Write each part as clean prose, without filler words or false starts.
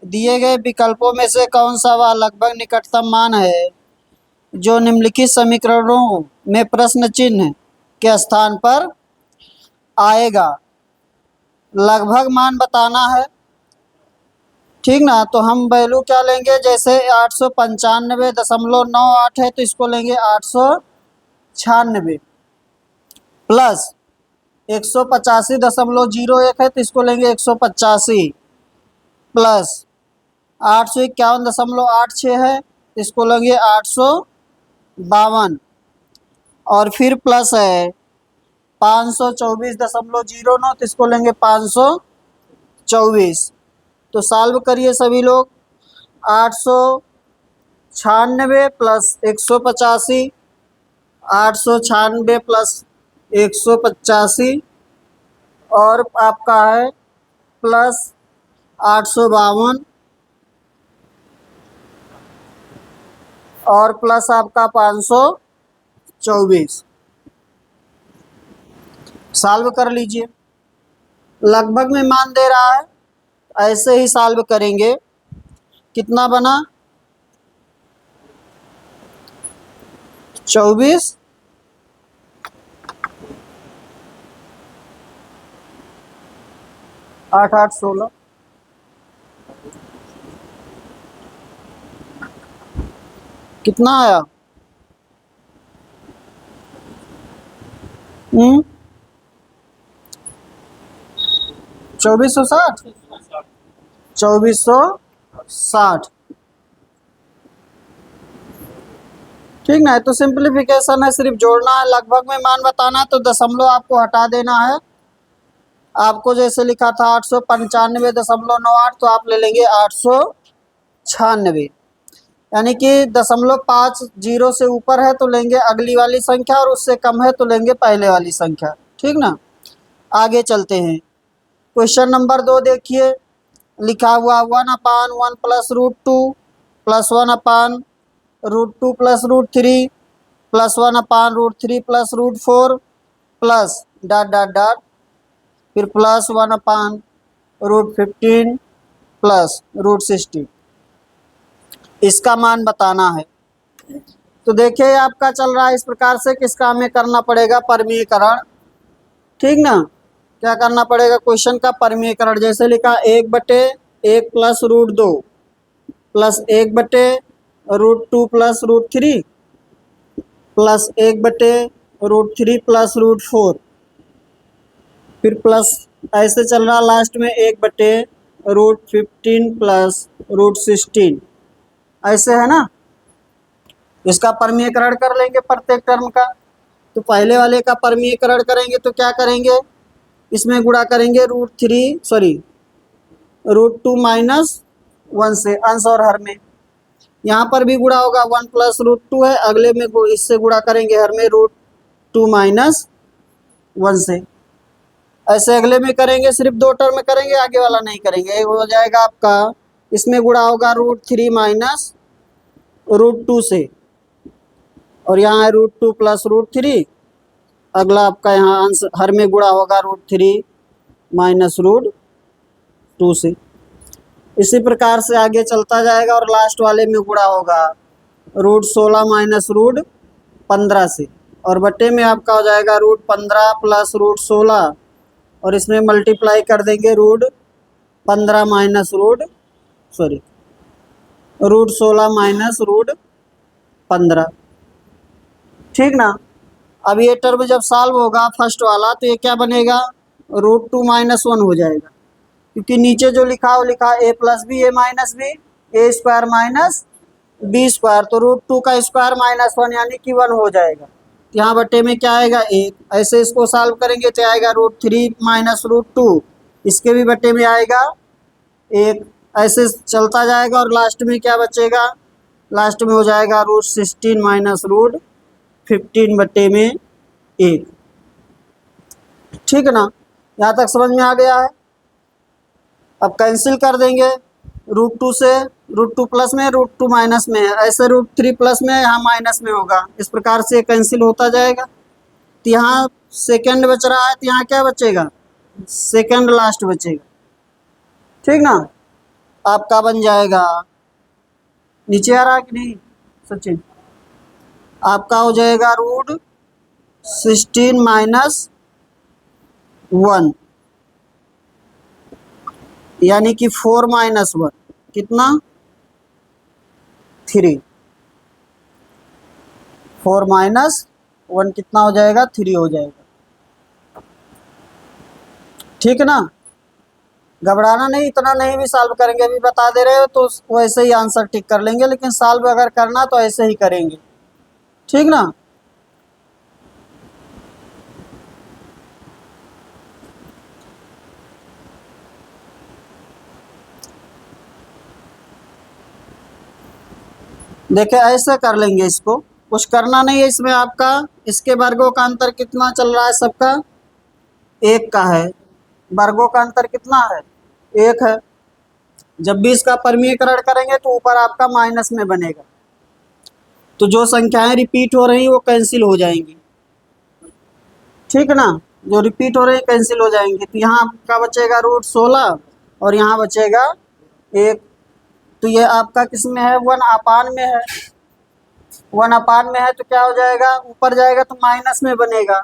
दिए गए विकल्पों में से कौन सा वह लगभग निकटतम मान है जो निम्नलिखित समीकरणों में प्रश्न चिन्ह के स्थान पर आएगा। लगभग मान बताना है, ठीक ना। तो हम वैल्यू क्या लेंगे, जैसे 895.98 है तो इसको लेंगे 896 प्लस 185.01 है तो इसको लेंगे 185 प्लस 851.86 है तो इसको लेंगे 852 और फिर प्लस है 524.09 तो इसको लेंगे 524। तो सॉल्व करिए सभी लोग। 896 प्लस 185, 896 प्लस 185 और आपका है प्लस 852 और प्लस आपका 524। सॉल्व कर लीजिए। लगभग में मान दे रहा है, ऐसे ही सॉल्व करेंगे। कितना बना 24 8 8 16 कितना आया 2460 2460, ठीक ना है। तो सिंप्लीफिकेशन है, सिर्फ जोड़ना है। लगभग में मान बताना है तो दशमलव आपको हटा देना है। आपको जैसे लिखा था 895.98 तो आप ले लेंगे 896, यानी कि 0.50 से ऊपर है तो लेंगे अगली वाली संख्या और उससे कम है तो लेंगे पहले वाली संख्या, ठीक ना। आगे चलते हैं। क्वेश्चन नंबर 2 देखिए, लिखा हुआ 1/1 plus √2 plus 1/√2 plus √3 plus 1/√3 plus √4 plus dot dot dot फिर प्लस 1/√15 प्लस √16। इसका मान बताना है। तो देखिए आपका चल रहा है इस प्रकार से, किसका हमें करना पड़ेगा परमीकरण, ठीक ना। क्या करना पड़ेगा, क्वेश्चन का परमीकरण। जैसे लिखा 1/1 plus √2 plus 1/√2 plus √3 plus 1/√3 plus √4 फिर प्लस ऐसे चल रहा लास्ट में 1/√15 प्लस √16, ऐसे है ना। इसका परमीकरण कर लेंगे प्रत्येक टर्म का। तो पहले वाले का परमीकरण करेंगे तो क्या करेंगे, इसमें गुणा करेंगे √2 माइनस 1 से, अंश और हर में। यहाँ पर भी गुणा होगा, 1 प्लस √2 है, अगले में इससे गुणा करेंगे हर में √2 माइनस 1 से। ऐसे अगले में करेंगे, सिर्फ 2 टर्म में करेंगे, आगे वाला नहीं करेंगे। एक हो जाएगा आपका, इसमें गुणा होगा √3 माइनस √2 से और यहाँ है √2 प्लस √3। अगला आपका यहाँ अंश हर में गुणा होगा √3 माइनस √2 से। इसी प्रकार से आगे चलता जाएगा और लास्ट वाले में गुणा होगा √16 माइनस √15 से और बट्टे में आपका हो जाएगा √15 प्लस √16 और इसमें मल्टीप्लाई कर देंगे √15 माइनस √16 माइनस √15, ठीक ना। अब ये टर्म जब सॉल्व होगा फर्स्ट वाला तो ये क्या बनेगा, √2 माइनस 1 हो जाएगा, क्योंकि नीचे जो लिखा वो लिखा a plus B A minus B A square minus B square, तो √2 का स्क्वायर माइनस 1 यानी कि 1 हो जाएगा। यहाँ बट्टे में क्या आएगा 1, ऐसे इसको सॉल्व करेंगे तो आएगा √3 माइनस √2, इसके भी बट्टे में आएगा 1, ऐसे चलता जाएगा और लास्ट में क्या बचेगा, लास्ट में हो जाएगा √16 माइनस √15 बट्टे में 1, ठीक है ना। यहाँ तक समझ में आ गया है। अब कैंसिल कर देंगे, √2 से √2 प्लस में √2 माइनस में है, ऐसे √3 प्लस में यहाँ माइनस में होगा, इस प्रकार से कैंसिल होता जाएगा। तो यहाँ सेकेंड बच रहा है तो यहाँ क्या बचेगा, सेकेंड लास्ट बचेगा, ठीक ना। आपका बन जाएगा, नीचे आ रहा है कि नहीं सचिन, आपका हो जाएगा √16 माइनस 1, यानी कि 4 माइनस 1 कितना 3, 4 माइनस 1 कितना हो जाएगा 3 हो जाएगा। ठीक है ना, घबराना नहीं, इतना नहीं भी सॉल्व करेंगे, अभी बता दे रहे हो तो वैसे ही आंसर टिक कर लेंगे, लेकिन सॉल्व अगर करना तो ऐसे ही करेंगे। ठीक ना, देखिए ऐसे कर लेंगे, इसको कुछ करना नहीं है इसमें आपका। इसके वर्गों का अंतर कितना चल रहा है सबका, 1 का है, वर्गों का अंतर कितना है 1 है। जब भी इसका परमीकरण करेंगे तो ऊपर आपका माइनस में बनेगा, तो जो संख्याएं रिपीट हो रही वो कैंसिल हो जाएंगी। ठीक ना, जो रिपीट हो रही कैंसिल हो जाएंगी, तो यहाँ आपका बचेगा √16 और यहाँ बचेगा 1। तो ये आपका किस में है, 1/, में है, 1/, में है, तो क्या हो जाएगा, ऊपर जाएगा तो माइनस में बनेगा।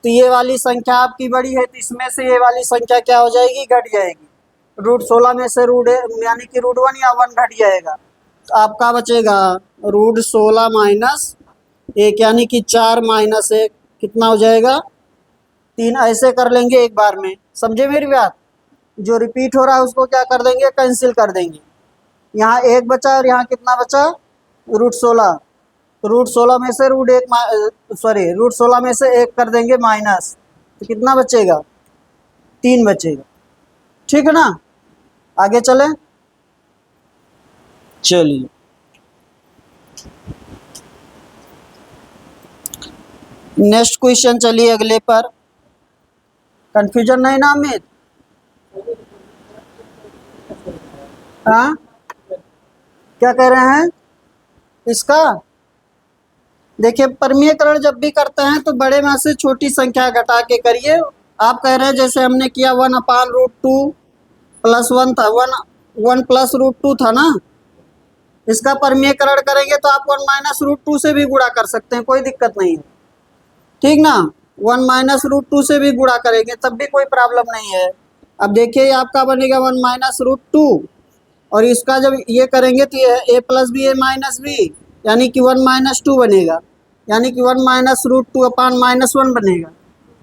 तो ये वाली संख्या आपकी बड़ी है, तो इसमें से ये वाली संख्या क्या हो जाएगी, घट जाएगी। √16 में से यानी कि √1 या 1 घट जाएगा, तो आपका बचेगा √16 माइनस 1, यानी कि 4 माइनस 1 कितना हो जाएगा 3। ऐसे कर लेंगे एक बार में, समझे मेरी बात। जो रिपीट हो रहा है उसको क्या कर देंगे, कैंसिल कर देंगे। यहाँ 1 बचा और यहाँ कितना बचा √16, √16 में से √16 में से 1 कर देंगे माइनस, तो कितना बचेगा 3 बचेगा। ठीक है ना, आगे चले, चलिए नेक्स्ट क्वेश्चन, चलिए अगले पर। कंफ्यूजन नहीं ना अमित, हाँ क्या कह रहे हैं इसका, देखिए परमीयकरण जब भी करते हैं तो बड़े में से छोटी संख्या घटा के करिए। आप कह रहे हैं जैसे हमने किया 1/√2 प्लस 1 था, 1 प्लस √2 था ना, इसका परमीयकरण करेंगे तो आप 1 माइनस √2 से भी गुणा कर सकते हैं, कोई दिक्कत नहीं है। ठीक ना, 1 माइनस √2 से भी गुणा करेंगे तब भी कोई प्रॉब्लम नहीं है। अब देखिए आपका बनेगा 1 माइनस √2, और इसका जब ये करेंगे तो ये a plus B a minus B, यानी कि 1 माइनस 2 बनेगा, यानी कि 1 माइनस √2 माइनस 1 बनेगा।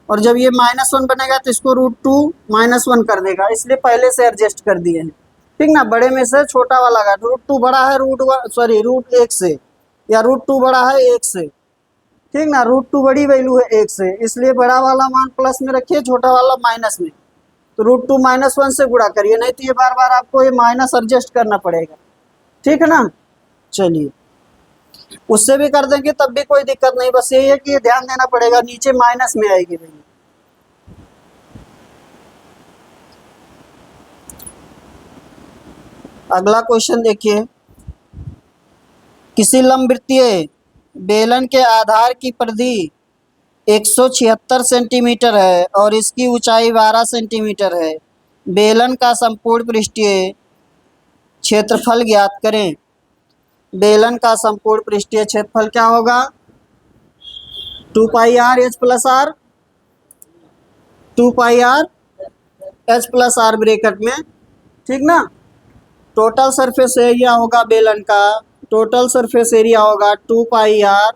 और जब ये -1 बनेगा तो इसको √2 -1 कर देगा, इसलिए पहले से एडजस्ट कर दिए हैं। ठीक ना, बड़े में से छोटा वाला का √2 बड़ा है √1 से, या √2 बड़ा है 1 से। ठीक ना, √2 बड़ी वैल्यू है 1 से, इसलिए बड़ा वाला मान प्लस में रखिए, छोटा वाला माइनस में। तो √2 -1 से गुणा करिए, नहीं तो ये बार बार आपको ये माइनस एडजस्ट करना पड़ेगा। ठीक है ना, चलिए उससे भी कर देंगे तब भी कोई दिक्कत नहीं, बस यही है कि ये ध्यान देना पड़ेगा नीचे माइनस में आएगी वैल्यू। अगला क्वेश्चन देखिए, किसी लंबवृत्तीय बेलन के आधार की परिधि 176 सेंटीमीटर है और इसकी ऊंचाई 12 सेंटीमीटर है। बेलन का संपूर्ण पृष्ठीय क्षेत्रफल ज्ञात करें। बेलन का संपूर्ण पृष्ठीय क्षेत्रफल क्या होगा, 2πr h plus R, 2πr h plus R bracket में। ठीक ना, टोटल सरफेस एरिया होगा बेलन का, टोटल सरफेस एरिया होगा 2πr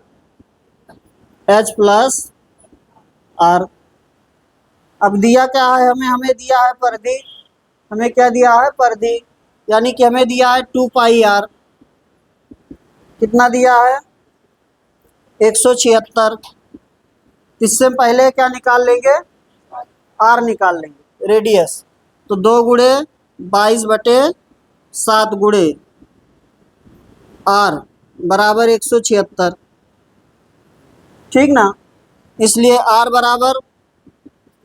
h प्लस आर। अब दिया क्या है हमें दिया है परिधि, हमें क्या दिया है परिधि, यानी कि हमें दिया है 2πr, कितना दिया है 176। इससे पहले क्या निकाल लेंगे, आर निकाल लेंगे रेडियस, तो 2 गुणे 22/7 गुणे आर बराबर 176। ठीक ना, इसलिए आर बराबर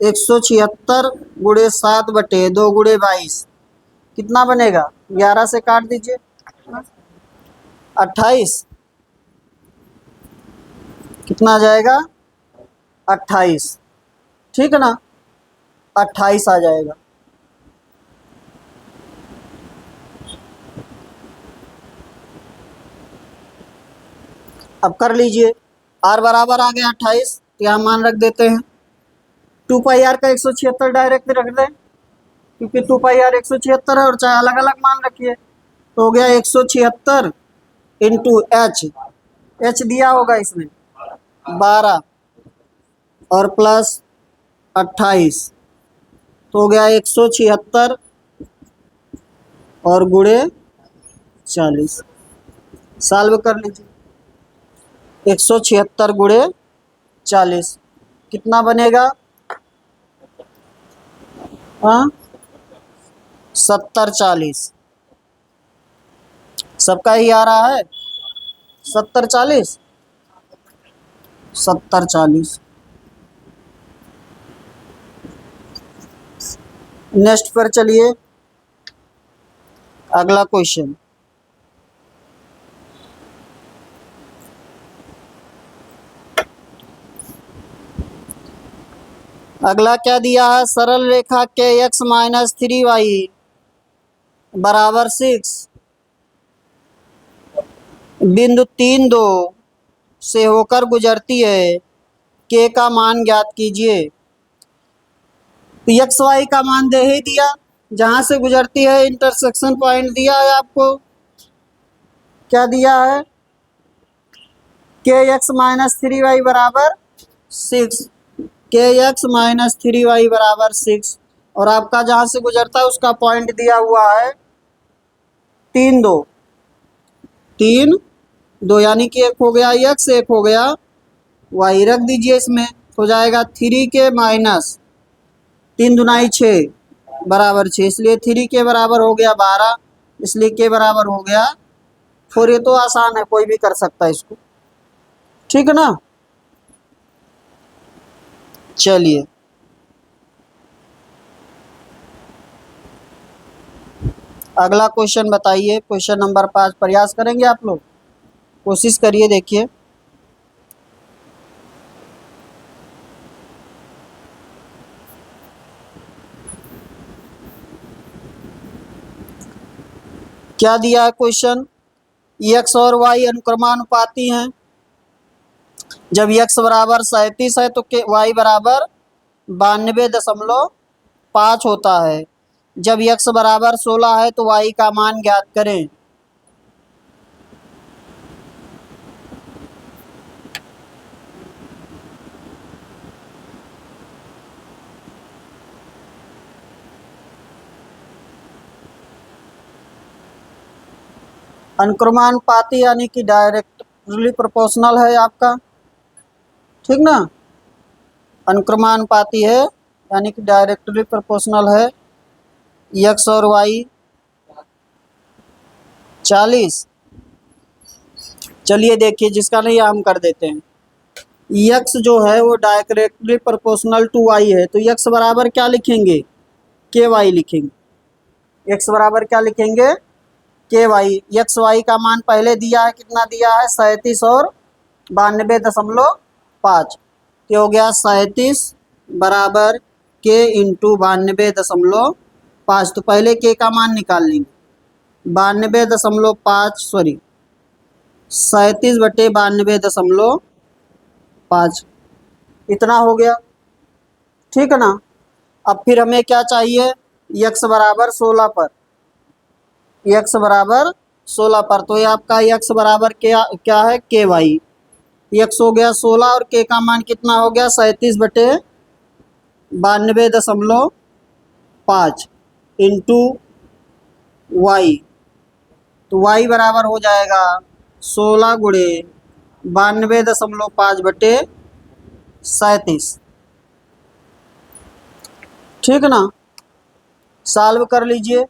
176 गुणे 7/2 गुणे 22 कितना बनेगा, 11 से काट दीजिए 28, कितना आ जाएगा 28। ठीक है ना, 28 आ जाएगा। अब कर लीजिए, r बराबर आ गया 28, तो यहाँ मान रख देते हैं। 2πr का 176 डायरेक्ट रख दें, क्योंकि 2πr 176 है और चाहे अलग अलग मान रखिए, तो हो गया 176 इंटू एच दिया होगा इसमें 12 और प्लस 28, तो हो गया 176 और गुणे 40। सॉल्व कर लीजिए, 176 गुणे 40 कितना बनेगा? हाँ, 70-40। सबका ही आ रहा है 70-40, 70-40। नेक्स्ट पर चलिए, अगला क्वेश्चन। अगला क्या दिया है? सरल रेखा के x माइनस 3y बराबर 6 बिंदु 3-2 से होकर गुजरती है, k का मान ज्ञात कीजिए। तो एक्स वाई का मान दे ही दिया, जहां से गुजरती है इंटरसेक्शन पॉइंट दिया है आपको। क्या दिया है? के एक्स माइनस 3y बराबर 6, के एक्स माइनस 3y बराबर 6, और आपका जहां से गुजरता है उसका पॉइंट दिया हुआ है 3-2, 3-2, यानी कि एक हो गया x, एक हो गया y। रख दीजिए, इसमें हो जाएगा 3 के माइनस 3 दूनाई 6 बराबर 6, इसलिए 3 के बराबर हो गया 12, इसलिए के बराबर हो गया 4। ये तो आसान है, कोई भी कर सकता है इसको, ठीक है ना। चलिए अगला क्वेश्चन बताइए, क्वेश्चन नंबर 5 प्रयास करेंगे आप लोग, कोशिश करिए, देखिए। क्या दिया है क्वेश्चन? x और y अनुक्रमानुपाती हैं। जब x बराबर 37 है तो y बराबर 92.5 होता है। जब x बराबर 16 है तो y का मान ज्ञात करें। अनुक्रमानुपाती यानी कि डायरेक्टली प्रोपोर्शनल है आपका, ठीक ना। अनुक्रमानुपाती है यानी कि डायरेक्टली प्रोपोर्शनल है। x और y 40। चलिए देखिए, जिसका नहीं हम कर देते हैं। x जो है वो डायरेक्टली प्रोपोर्शनल टू y है, तो x बराबर क्या लिखेंगे? के वाई लिखेंगे। x बराबर क्या लिखेंगे? के वाई। एक्स वाई का मान पहले दिया है, कितना दिया है? 37 और 92.5, तो हो गया 37 बराबर के इंटू 92.5। तो पहले के का मान निकाल लेंगे, 92.5 सॉरी 37/92.5, इतना हो गया, ठीक है ना। अब फिर हमें क्या चाहिए? x बराबर 16 पर, x बराबर 16 पर, तो ये आपका x बराबर क्या है? के वाई। x हो गया 16 और k का मान कितना हो गया? 37/92.5 इंटू वाई, तो y बराबर हो जाएगा 16 गुणे 92.5/37, ठीक ना। सॉल्व कर लीजिए।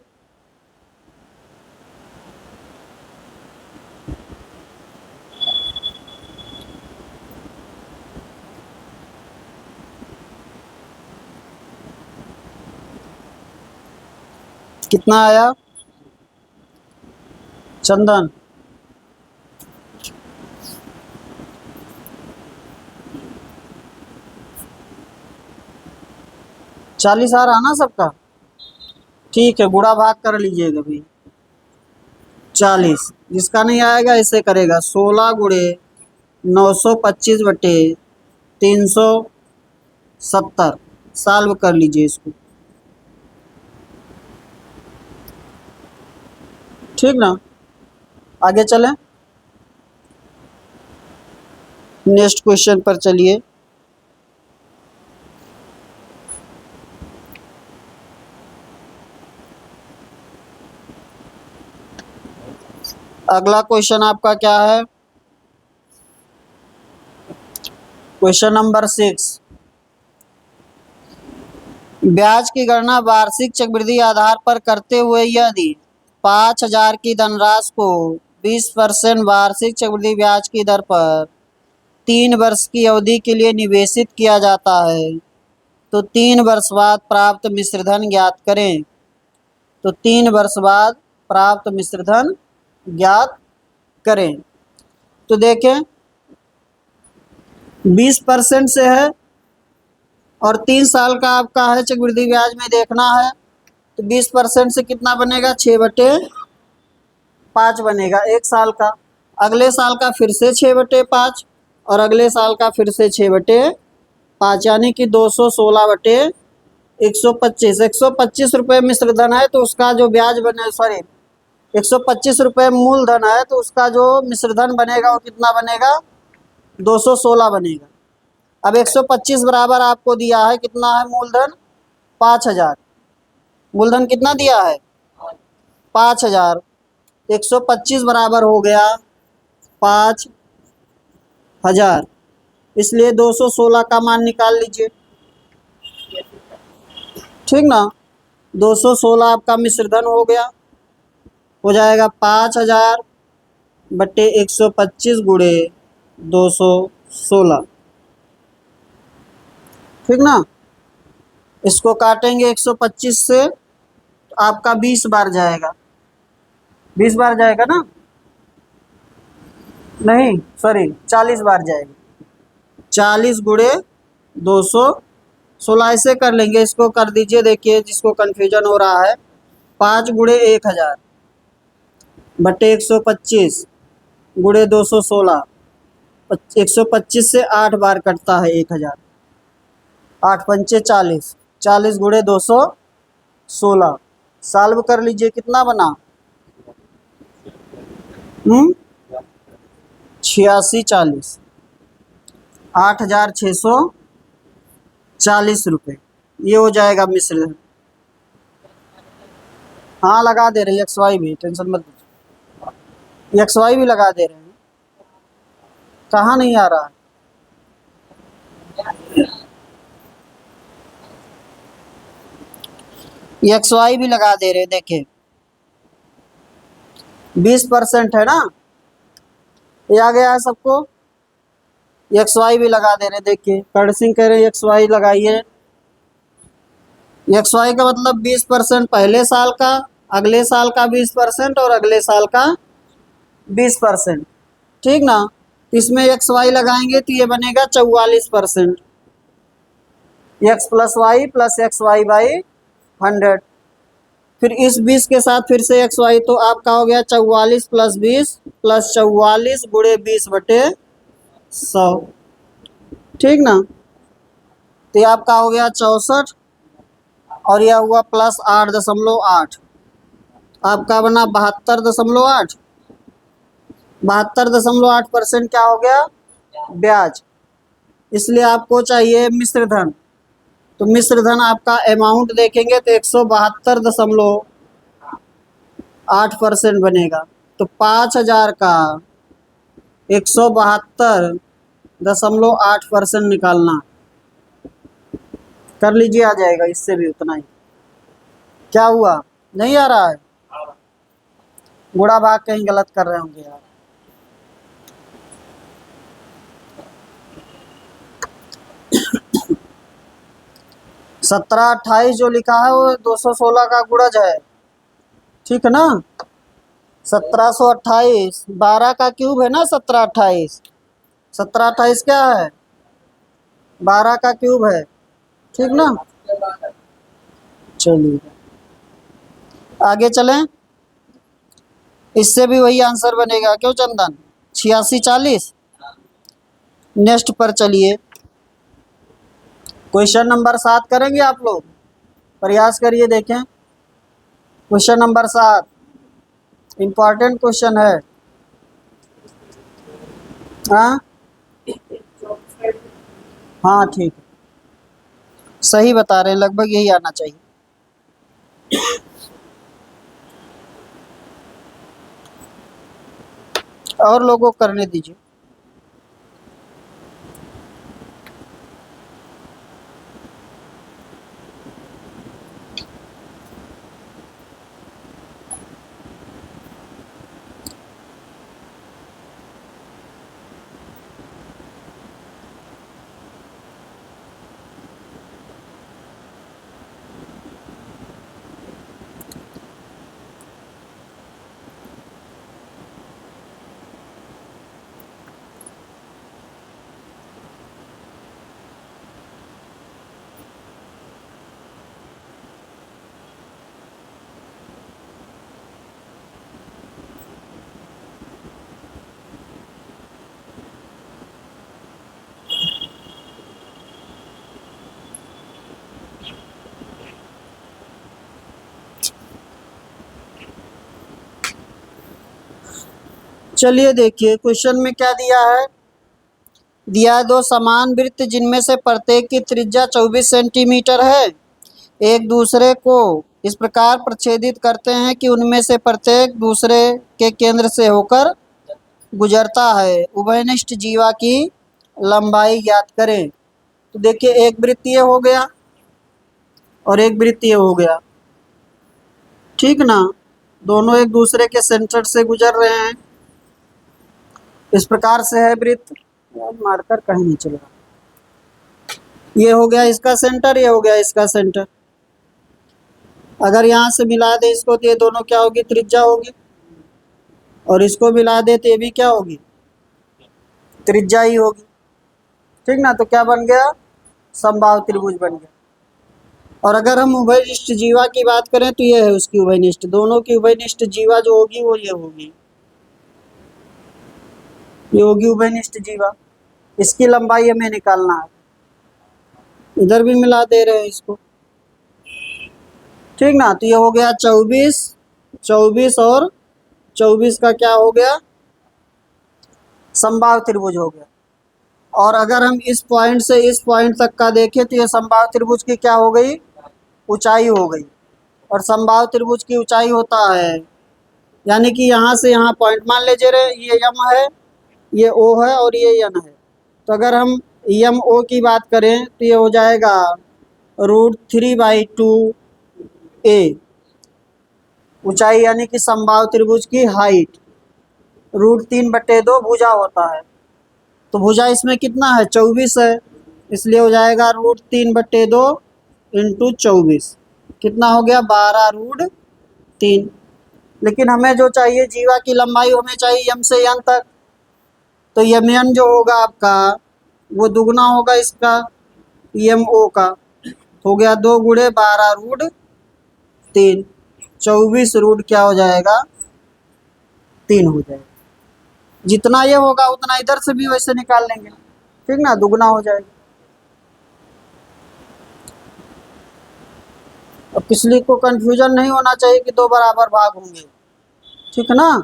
कितना आया चंदन? 40 आ रहा ना सबका? ठीक है, गुणा भाग कर लीजिएगा भाई। 40 जिसका नहीं आएगा ऐसे करेगा, 16 गुणे 925 बटे 370। सॉल्व कर लीजिए इसको, ठीक ना। आगे चलें, नेक्स्ट क्वेश्चन पर चलिए। अगला क्वेश्चन आपका क्या है, क्वेश्चन नंबर 6। ब्याज की गणना वार्षिक चक्रवृद्धि आधार पर करते हुए यदि 5,000 की धनराशि को 20% वार्षिक चक्रवृद्धि ब्याज की दर पर 3 वर्ष की अवधि के लिए निवेशित किया जाता है तो 3 वर्ष बाद प्राप्त मिश्रधन ज्ञात करें। तो 3 वर्ष बाद प्राप्त मिश्रधन ज्ञात करें। तो देखें 20% से है और 3 साल का आपका है चक्रवृद्धि ब्याज में देखना है, तो 20% से कितना बनेगा, 6/5 बनेगा एक साल का। अगले साल का फिर से 6/5 और अगले साल का फिर से 6/5, यानी कि 216/125। 125 रुपये मिश्रधन है तो उसका जो ब्याज बने, सॉरी 125 रुपये मूलधन है तो उसका जो मिश्रधन बनेगा वो कितना बनेगा, 216 बनेगा। अब 125 बराबर आपको दिया है कितना है मूलधन, 5,000। मूलधन कितना दिया है, 5,000। 125 बराबर हो गया 5,000, इसलिए 216 का मान निकाल लीजिए, ठीक ना। 216 आपका मिश्रधन हो गया, हो जाएगा 5,000 बट्टे 125 गुणे 216, ठीक ना। इसको काटेंगे 125 से तो आपका 20 बार जाएगा, 20 बार जाएगा ना, नहीं सॉरी 40 बार जाएगा। 40 गुणे 216 ऐसे कर लेंगे, इसको कर दीजिए। देखिए जिसको कन्फ्यूजन हो रहा है, 5 गुणे 1,000 बटे 125 गुणे 216। 125 से 8 बार कटता है 1,000, 8 पंचे 40, 40 गुणे 216। सॉल्व कर लीजिए, कितना बना, 8640, 8,640 रुपये, ये हो जाएगा मिश्रधन। हाँ लगा दे रहे हैं, XY भी टेंशन मत लीजिए, XY भी लगा दे रहे हैं। कहाँ नहीं आ रहा है, XY भी लगा दे रहे, देखिए 20% है ना, ये आ गया है सबको। XY भी लगा दे रहे, देखिए कर्ण सिंह कह रहे XY लगाइए। XY का मतलब 20% पहले साल का, अगले साल का 20% और अगले साल का 20%, ठीक ना। इसमें XY लगाएंगे तो ये बनेगा 44%, x plus Y plus XY/100। फिर इस 20 के साथ फिर से XY, तो आपका हो गया 44 प्लस 20 प्लस 44 गुणे 20/100, ठीक ना। तो ये आपका हो गया 64 और यह हुआ प्लस 8.8, आपका बना 72.8। 72.8% क्या हो गया, ब्याज। इसलिए आपको चाहिए मिश्रधन, तो मिश्रधन आपका अमाउंट देखेंगे तो 172.8% बनेगा। तो 5,000 का 172.8% निकालना, कर लीजिए, आ जाएगा, इससे भी उतना ही। क्या हुआ, नहीं आ रहा है, गुणा भाग कहीं गलत कर रहे होंगे यार। सत्रह 28 जो लिखा है वो 216 का गुणज है, ठीक है ना। 1728, 12 का क्यूब है ना, 1728, 1728 क्या है, 12 का क्यूब है, ठीक ना। चलिए आगे चलें, इससे भी वही आंसर बनेगा क्यों चंदन, 8640। नेक्स्ट पर चलिए, क्वेश्चन नंबर 7 करेंगे आप लोग, प्रयास करिए देखें। क्वेश्चन नंबर 7 इम्पॉर्टेंट क्वेश्चन है। हाँ हाँ ठीक है, सही बता रहे हैं, लगभग यही आना चाहिए। और लोगों को करने दीजिए। चलिए देखिए क्वेश्चन में क्या दिया है। दिया है दो समान वृत्त जिनमें से प्रत्येक की त्रिज्या 24 सेंटीमीटर है, एक दूसरे को इस प्रकार प्रच्छेदित करते हैं कि उनमें से प्रत्येक दूसरे के केंद्र से होकर गुजरता है। उभयनिष्ठ जीवा की लंबाई ज्ञात करें। तो देखिए एक वृत्तीय हो गया और एक वृत्तीय हो गया, ठीक ना। दोनों एक दूसरे के सेंटर से गुजर रहे हैं, इस प्रकार से है वृत्त। मार्कर कहीं नहीं चलेगा। ये हो गया इसका सेंटर, ये हो गया इसका सेंटर। अगर यहाँ से मिला दे इसको तो ये दोनों क्या होगी, त्रिज्या होगी। और इसको मिला दे तो ये भी क्या होगी, त्रिज्या ही होगी, ठीक ना। तो क्या बन गया, समबाहु त्रिभुज बन गया। और अगर हम उभयनिष्ठ जीवा की बात करें तो ये है उसकी उभयनिष्ठ, दोनों की उभयनिष्ठ जीवा जो होगी वो ये होगी, ये होगी उभयनिष्ठ जीवा। इसकी लंबाई हमें निकालना है, इधर भी मिला दे रहे हैं इसको, ठीक ना। तो ये हो गया 24, 24 और 24 का क्या हो गया, समबाहु त्रिभुज हो गया। और अगर हम इस पॉइंट से इस पॉइंट तक का देखें तो ये समबाहु त्रिभुज की क्या हो गई, ऊंचाई हो गई। और समबाहु त्रिभुज की ऊंचाई होता है, यानी कि यहाँ से यहाँ पॉइंट मान लीजिए रहे, ये यम है, ये ओ है और ये एन है। तो अगर हम यम ओ की बात करें तो ये हो जाएगा √3/2 ए ऊंचाई, यानी कि समबाहु त्रिभुज की हाइट। √3/2 भुजा होता है, तो भुजा इसमें कितना है, 24 है, इसलिए हो जाएगा √3/2 इंटू 24, कितना हो गया, 12√3। लेकिन हमें जो चाहिए जीवा की लंबाई, हमें चाहिए यम से यन तक। तो यम एन जो होगा आपका वो दुगना होगा इसका यम ओ का, हो गया 2 गुणे 12√3, 24 रूट क्या हो जाएगा, 3 हो जाएगा। जितना ये होगा उतना इधर से भी वैसे निकाल लेंगे, ठीक ना, दुगना हो जाएगा। अब किसी को कंफ्यूजन नहीं होना चाहिए कि दो बराबर भाग होंगे, ठीक ना,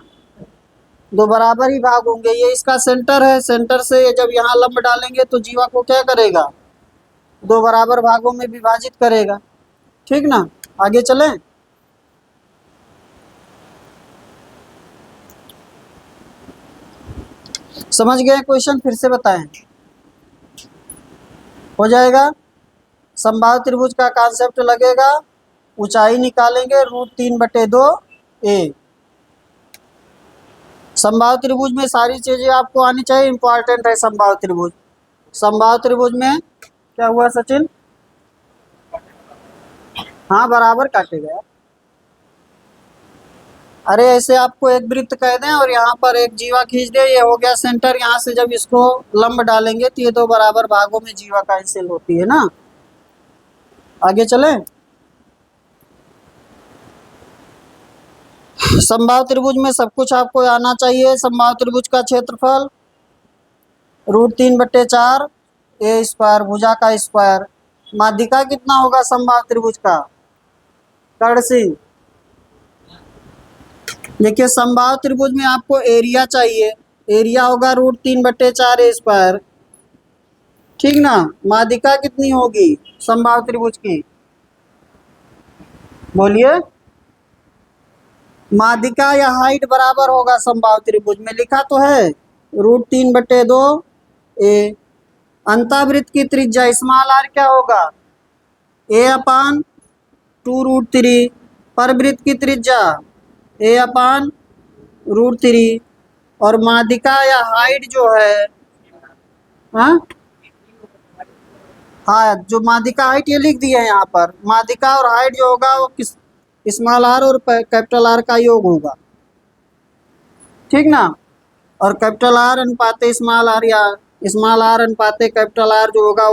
दो बराबर ही भाग होंगे। ये इसका सेंटर है, सेंटर से जब यहाँ लंब डालेंगे तो जीवा को क्या करेगा, दो बराबर भागों में विभाजित करेगा, ठीक ना। आगे चलें। समझ गए क्वेश्चन, फिर से बताएं, हो जाएगा। समबाहु त्रिभुज का कॉन्सेप्ट लगेगा, ऊंचाई निकालेंगे √3/2 ए। समबाहु त्रिभुज में सारी चीजें आपको आनी चाहिए, इंपॉर्टेंट है समबाहु त्रिभुज। समबाहु त्रिभुज में क्या हुआ सचिन, हाँ बराबर काटेगा। अरे ऐसे आपको एक वृत्त कह दें और यहाँ पर एक जीवा खींच दे, ये हो गया सेंटर। यहाँ से जब इसको लंब डालेंगे तो ये दो बराबर भागों में जीवा का हासिल होती है ना। आगे चलें। समबाहु त्रिभुज में सब कुछ आपको आना चाहिए। समबाहु त्रिभुज का क्षेत्रफल √3/4 ए स्क्वायर, भुजा का स्क्वायर। माध्यिका कितना होगा समबाहु त्रिभुज का? कर्ण सिंह, देखिए समबाहु त्रिभुज में आपको एरिया चाहिए, एरिया होगा √3/4 ए स्क्वायर, ठीक ना। माध्यिका कितनी होगी समबाहु त्रिभुज की? बोलिए। माध्यिका या हाइट बराबर होगा समबाहु त्रिभुज में, लिखा तो है √3/2 ए। अंतःवृत्त की त्रिज्या स्मॉल आर क्या होगा? a/2√3। परवृत्त की त्रिज्या a/√3। और माध्यिका या हाइट जो है, हाँ हाँ, जो माध्यिका हाइट ये लिख दिया है यहाँ पर, माध्यिका और हाइट जो होगा वो किस स्मॉल आर और कैपिटल आर का योग होगा, ठीक ना। और कैपिटल आर अनुपाते स्मॉल आर या स्मॉल आर अनुपाते कैपिटल आर जो होगा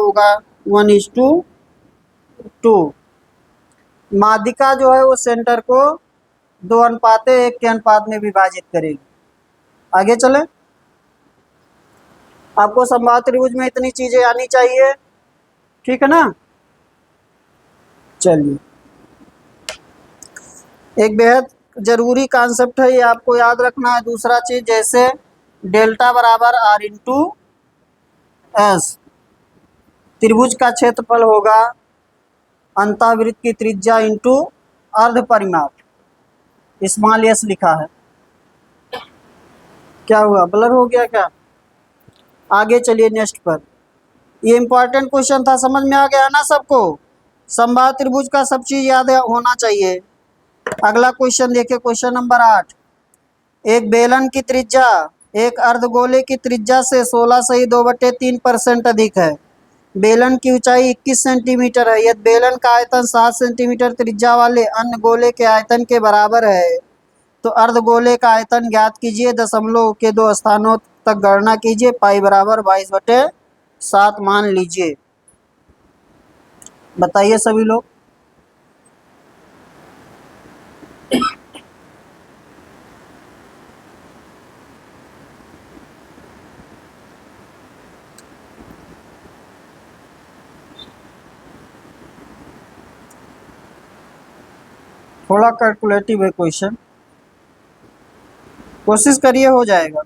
1:2। माध्यिका जो है वो सेंटर को 2:1 के अनुपात में विभाजित करेगी। आगे चले, आपको समबाहु त्रिभुज में इतनी चीजें आनी चाहिए, ठीक है ना। चलिए, एक बेहद जरूरी कॉन्सेप्ट है, ये आपको याद रखना है। दूसरा चीज, जैसे डेल्टा बराबर आर इंटू एस, त्रिभुज का क्षेत्रफल होगा अंतःवृत्त की त्रिज्या इंटू अर्ध परिमाप, स्मॉल एस लिखा है। क्या हुआ, ब्लर हो गया क्या? आगे चलिए नेक्स्ट पर। ये इंपॉर्टेंट क्वेश्चन था, समझ में आ गया ना सबको? समबाहु त्रिभुज का सब चीज याद होना चाहिए। अगला क्वेश्चन देखिए, क्वेश्चन नंबर 8। एक बेलन की त्रिज्या एक अर्धगोले की त्रिज्या से 16.2/3% अधिक है। बेलन की ऊंचाई 21 सेंटीमीटर है। यदि बेलन का आयतन 7 सेंटीमीटर त्रिज्या वाले अन्य गोले के आयतन के बराबर है तो अर्धगोले का आयतन ज्ञात कीजिए। दशमलव के 2 स्थानों तक गणना कीजिए। पाई बराबर 22/7 मान लीजिए। बताइए सभी लोग। थोड़ा कैलकुलेटिव है क्वेश्चन, कोशिश करिए हो जाएगा।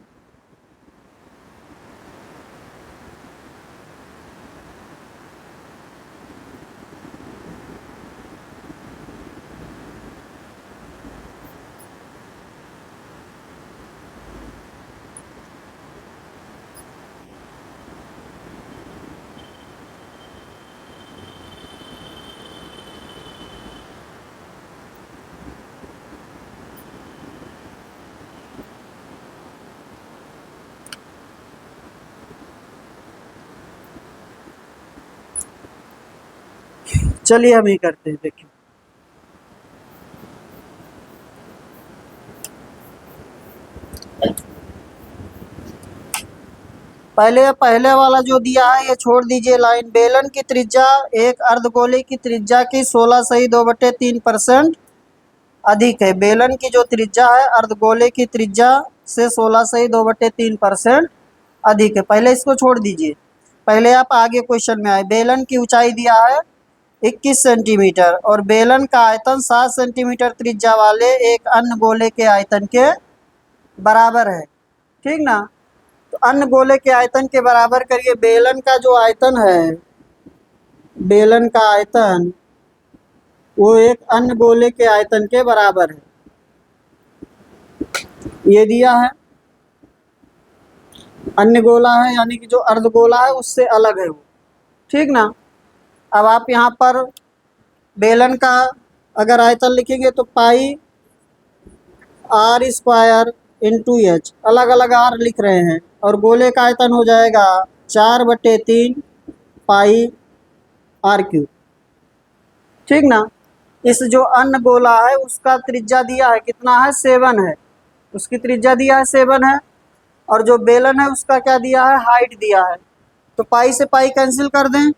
चलिए हम ही करते हैं, देखिए। पहले वाला जो दिया है ये छोड़ दीजिए लाइन। बेलन की त्रिज्या एक अर्धगोले की त्रिज्या की 16.2/3% अधिक है। बेलन की जो त्रिज्या है अर्धगोले की त्रिज्या से 16.2/3% अधिक है। पहले इसको छोड़ दीजिए, पहले आप आगे क्वेश्चन में आए। बेलन की ऊंचाई दिया है 21 सेंटीमीटर और बेलन का आयतन 7 सेंटीमीटर त्रिज्या वाले एक अन्य गोले के आयतन के बराबर है, ठीक ना। तो अन्य गोले के आयतन के बराबर करिए। बेलन का जो आयतन है, बेलन का आयतन वो एक अन्य गोले के आयतन के बराबर है, ये दिया है। अन्य गोला है यानी कि जो अर्धगोला है उससे अलग है वो, ठीक ना। अब आप यहाँ पर बेलन का अगर आयतन लिखेंगे तो पाई r² इंटू एच, अलग अलग r लिख रहे हैं, और गोले का आयतन हो जाएगा 4/3 पाई r³, ठीक ना। इस जो अन्य गोला है उसका त्रिज्या दिया है कितना है, 7 है, उसकी त्रिज्या दिया है 7 है। और जो बेलन है उसका क्या दिया है, हाइट दिया है। तो पाई से पाई कैंसिल कर दें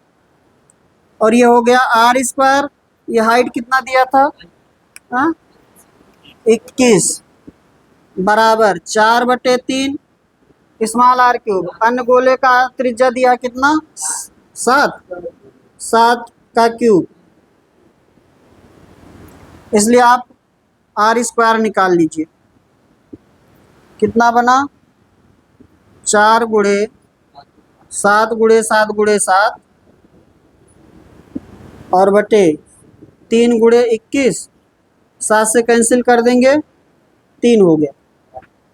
और ये हो गया r²। ये हाइट कितना दिया था, 21 बराबर 4/3 स्मॉल आर क्यूब। अन्य गोले का त्रिज्या दिया कितना, 7, 7 का क्यूब, इसलिए आप आर स्क्वायर निकाल लीजिए। कितना बना, 4 गुणे 7 गुणे 7 गुणे 7 और बटे 3 गुणे 21, 7 से कैंसिल कर देंगे, 3 हो गया।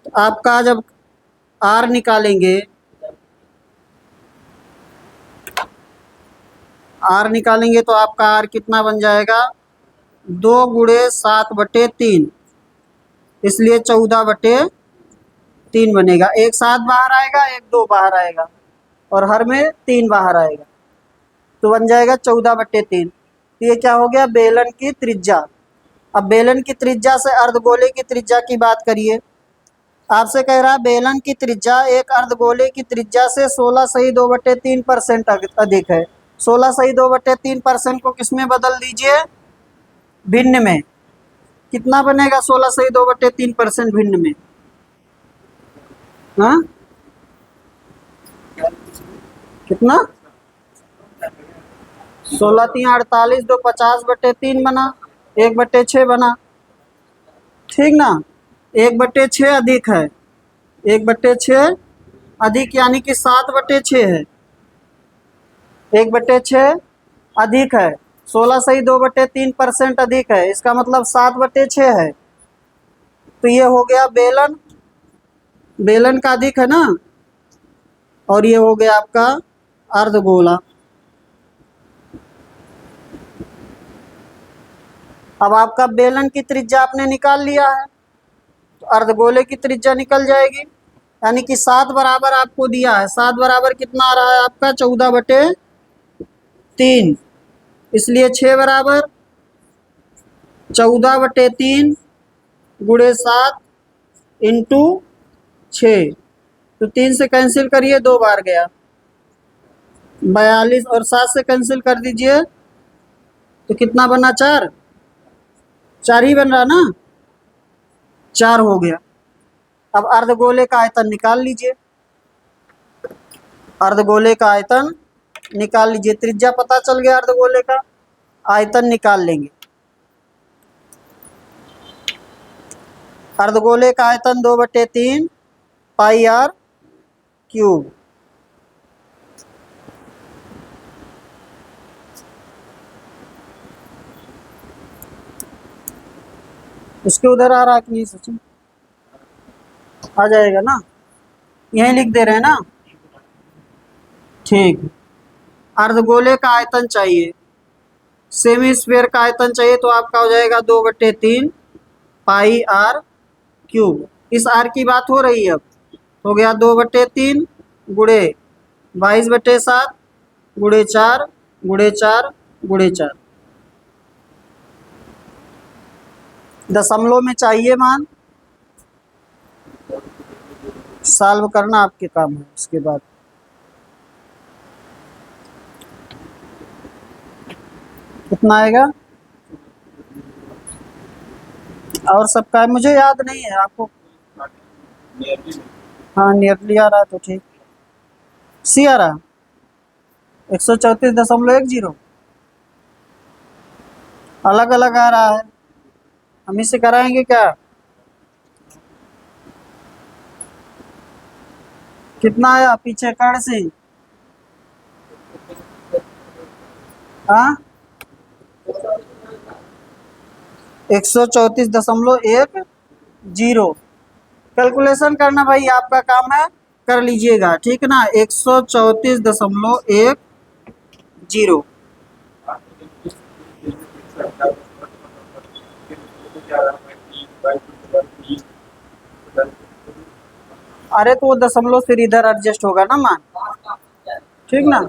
तो आपका जब आर निकालेंगे, आर निकालेंगे तो आपका आर कितना बन जाएगा, 2 गुणे 7 बटे 3, इसलिए 14 बटे 3 बनेगा। एक 7 बाहर आएगा, एक 2 बाहर आएगा और हर में 3 बाहर आएगा, तो बन जाएगा 14 बटे 3। तो ये क्या हो गया, बेलन की त्रिज्या। अब बेलन की त्रिज्या से अर्धगोले की त्रिज्या की बात करिए। आपसे कह रहा है बेलन की त्रिज्या एक अर्धगोले की त्रिज्या से 16 सही 2/3% अधिक है। 16 सही 2/3% को किस में बदल दीजिए, भिन्न में। कितना बनेगा 16 सही 2/3% भिन्न में, हाँ कितना, 16 3 48, 2 50/3 बना, 1/6 बना, ठीक ना। 1/6 अधिक है, 1/6 अधिक यानी कि 7/6 है, 1/6 अधिक है, 16 सही 2/3% अधिक है, इसका मतलब 7/6 है। तो ये हो गया बेलन, बेलन का अधिक है ना, और ये हो गया आपका अर्धगोला। अब आपका बेलन की त्रिज्या आपने निकाल लिया है, तो अर्धगोले की त्रिज्या निकल जाएगी, यानी कि 7 बराबर आपको दिया है। 7 बराबर कितना आ रहा है आपका, 14/3, इसलिए 6 बराबर 14/3 गुणे 7 इंटू 6, तो 3 से कैंसिल करिए, 2 बार गया, 42, और 7 से कैंसिल कर दीजिए तो कितना बना, 4, 4 ही बन रहा ना, 4 हो गया। अब अर्धगोले का आयतन निकाल लीजिए, अर्धगोले का आयतन निकाल लीजिए। त्रिज्या पता चल गया, अर्धगोले का आयतन निकाल लेंगे। अर्धगोले का आयतन 2/3 पाई आर क्यूब। उसके उधर आ रहा कि नहीं सचिन, आ जाएगा ना, यहीं लिख दे रहे हैं ना, ठीक। अर्धगोले का आयतन चाहिए, सेमी स्फीयर का आयतन चाहिए, तो आपका हो जाएगा 2/3 पाई आर क्यूब। इस आर की बात हो रही है, अब हो गया 2/3 गुणे 22/7 गुणे 4 गुणे 4 गुणे 4। दशमलव में चाहिए मान, सॉल्व करना आपके काम है। उसके बाद कितना आएगा, और सबका मुझे याद नहीं है, आपको, हाँ नियरली आ रहा तो ठीक। सी आ रहा 134.10, अलग अलग आ रहा है, हम इसे कराएंगे क्या, कितना आया पीछे कड़ से, हाँ 134.10। कैलकुलेशन करना भाई आपका काम है, कर लीजिएगा, ठीक ना। 134.10। अरे तो वो दशमलव फिर इधर एडजस्ट होगा ना मान, ठीक ना।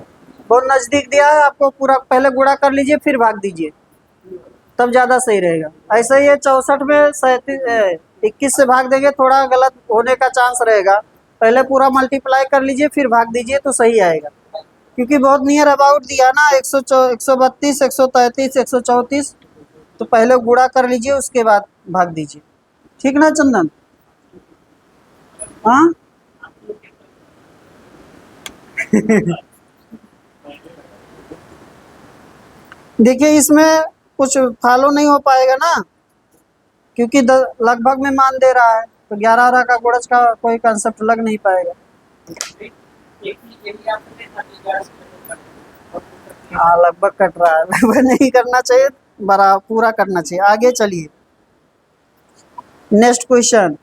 बहुत नजदीक दिया है आपको, पूरा पहले गुणा कर लीजिए फिर भाग दीजिए, तब ज़्यादा सही रहेगा। ऐसा ही है 64 में 21 से भाग देंगे, थोड़ा गलत होने का चांस रहेगा। पहले पूरा मल्टीप्लाई कर लीजिए फिर भाग दीजिए तो सही आएगा, क्योंकि बहुत नियर अबाउट दिया ना, 132 133 134, तो पहले गुणा कर लीजिए उसके बाद भाग दीजिए, ठीक ना चंदन, हाँ देखिए इसमें कुछ फॉलो नहीं हो पाएगा ना, क्योंकि लगभग में मान दे रहा है, तो 11 का गुणज का कोई कंसेप्ट लग नहीं पाएगा। हाँ लगभग कट रहा है, लगभग नहीं करना चाहिए, बड़ा पूरा करना चाहिए। आगे चलिए, नेक्स्ट क्वेश्चन।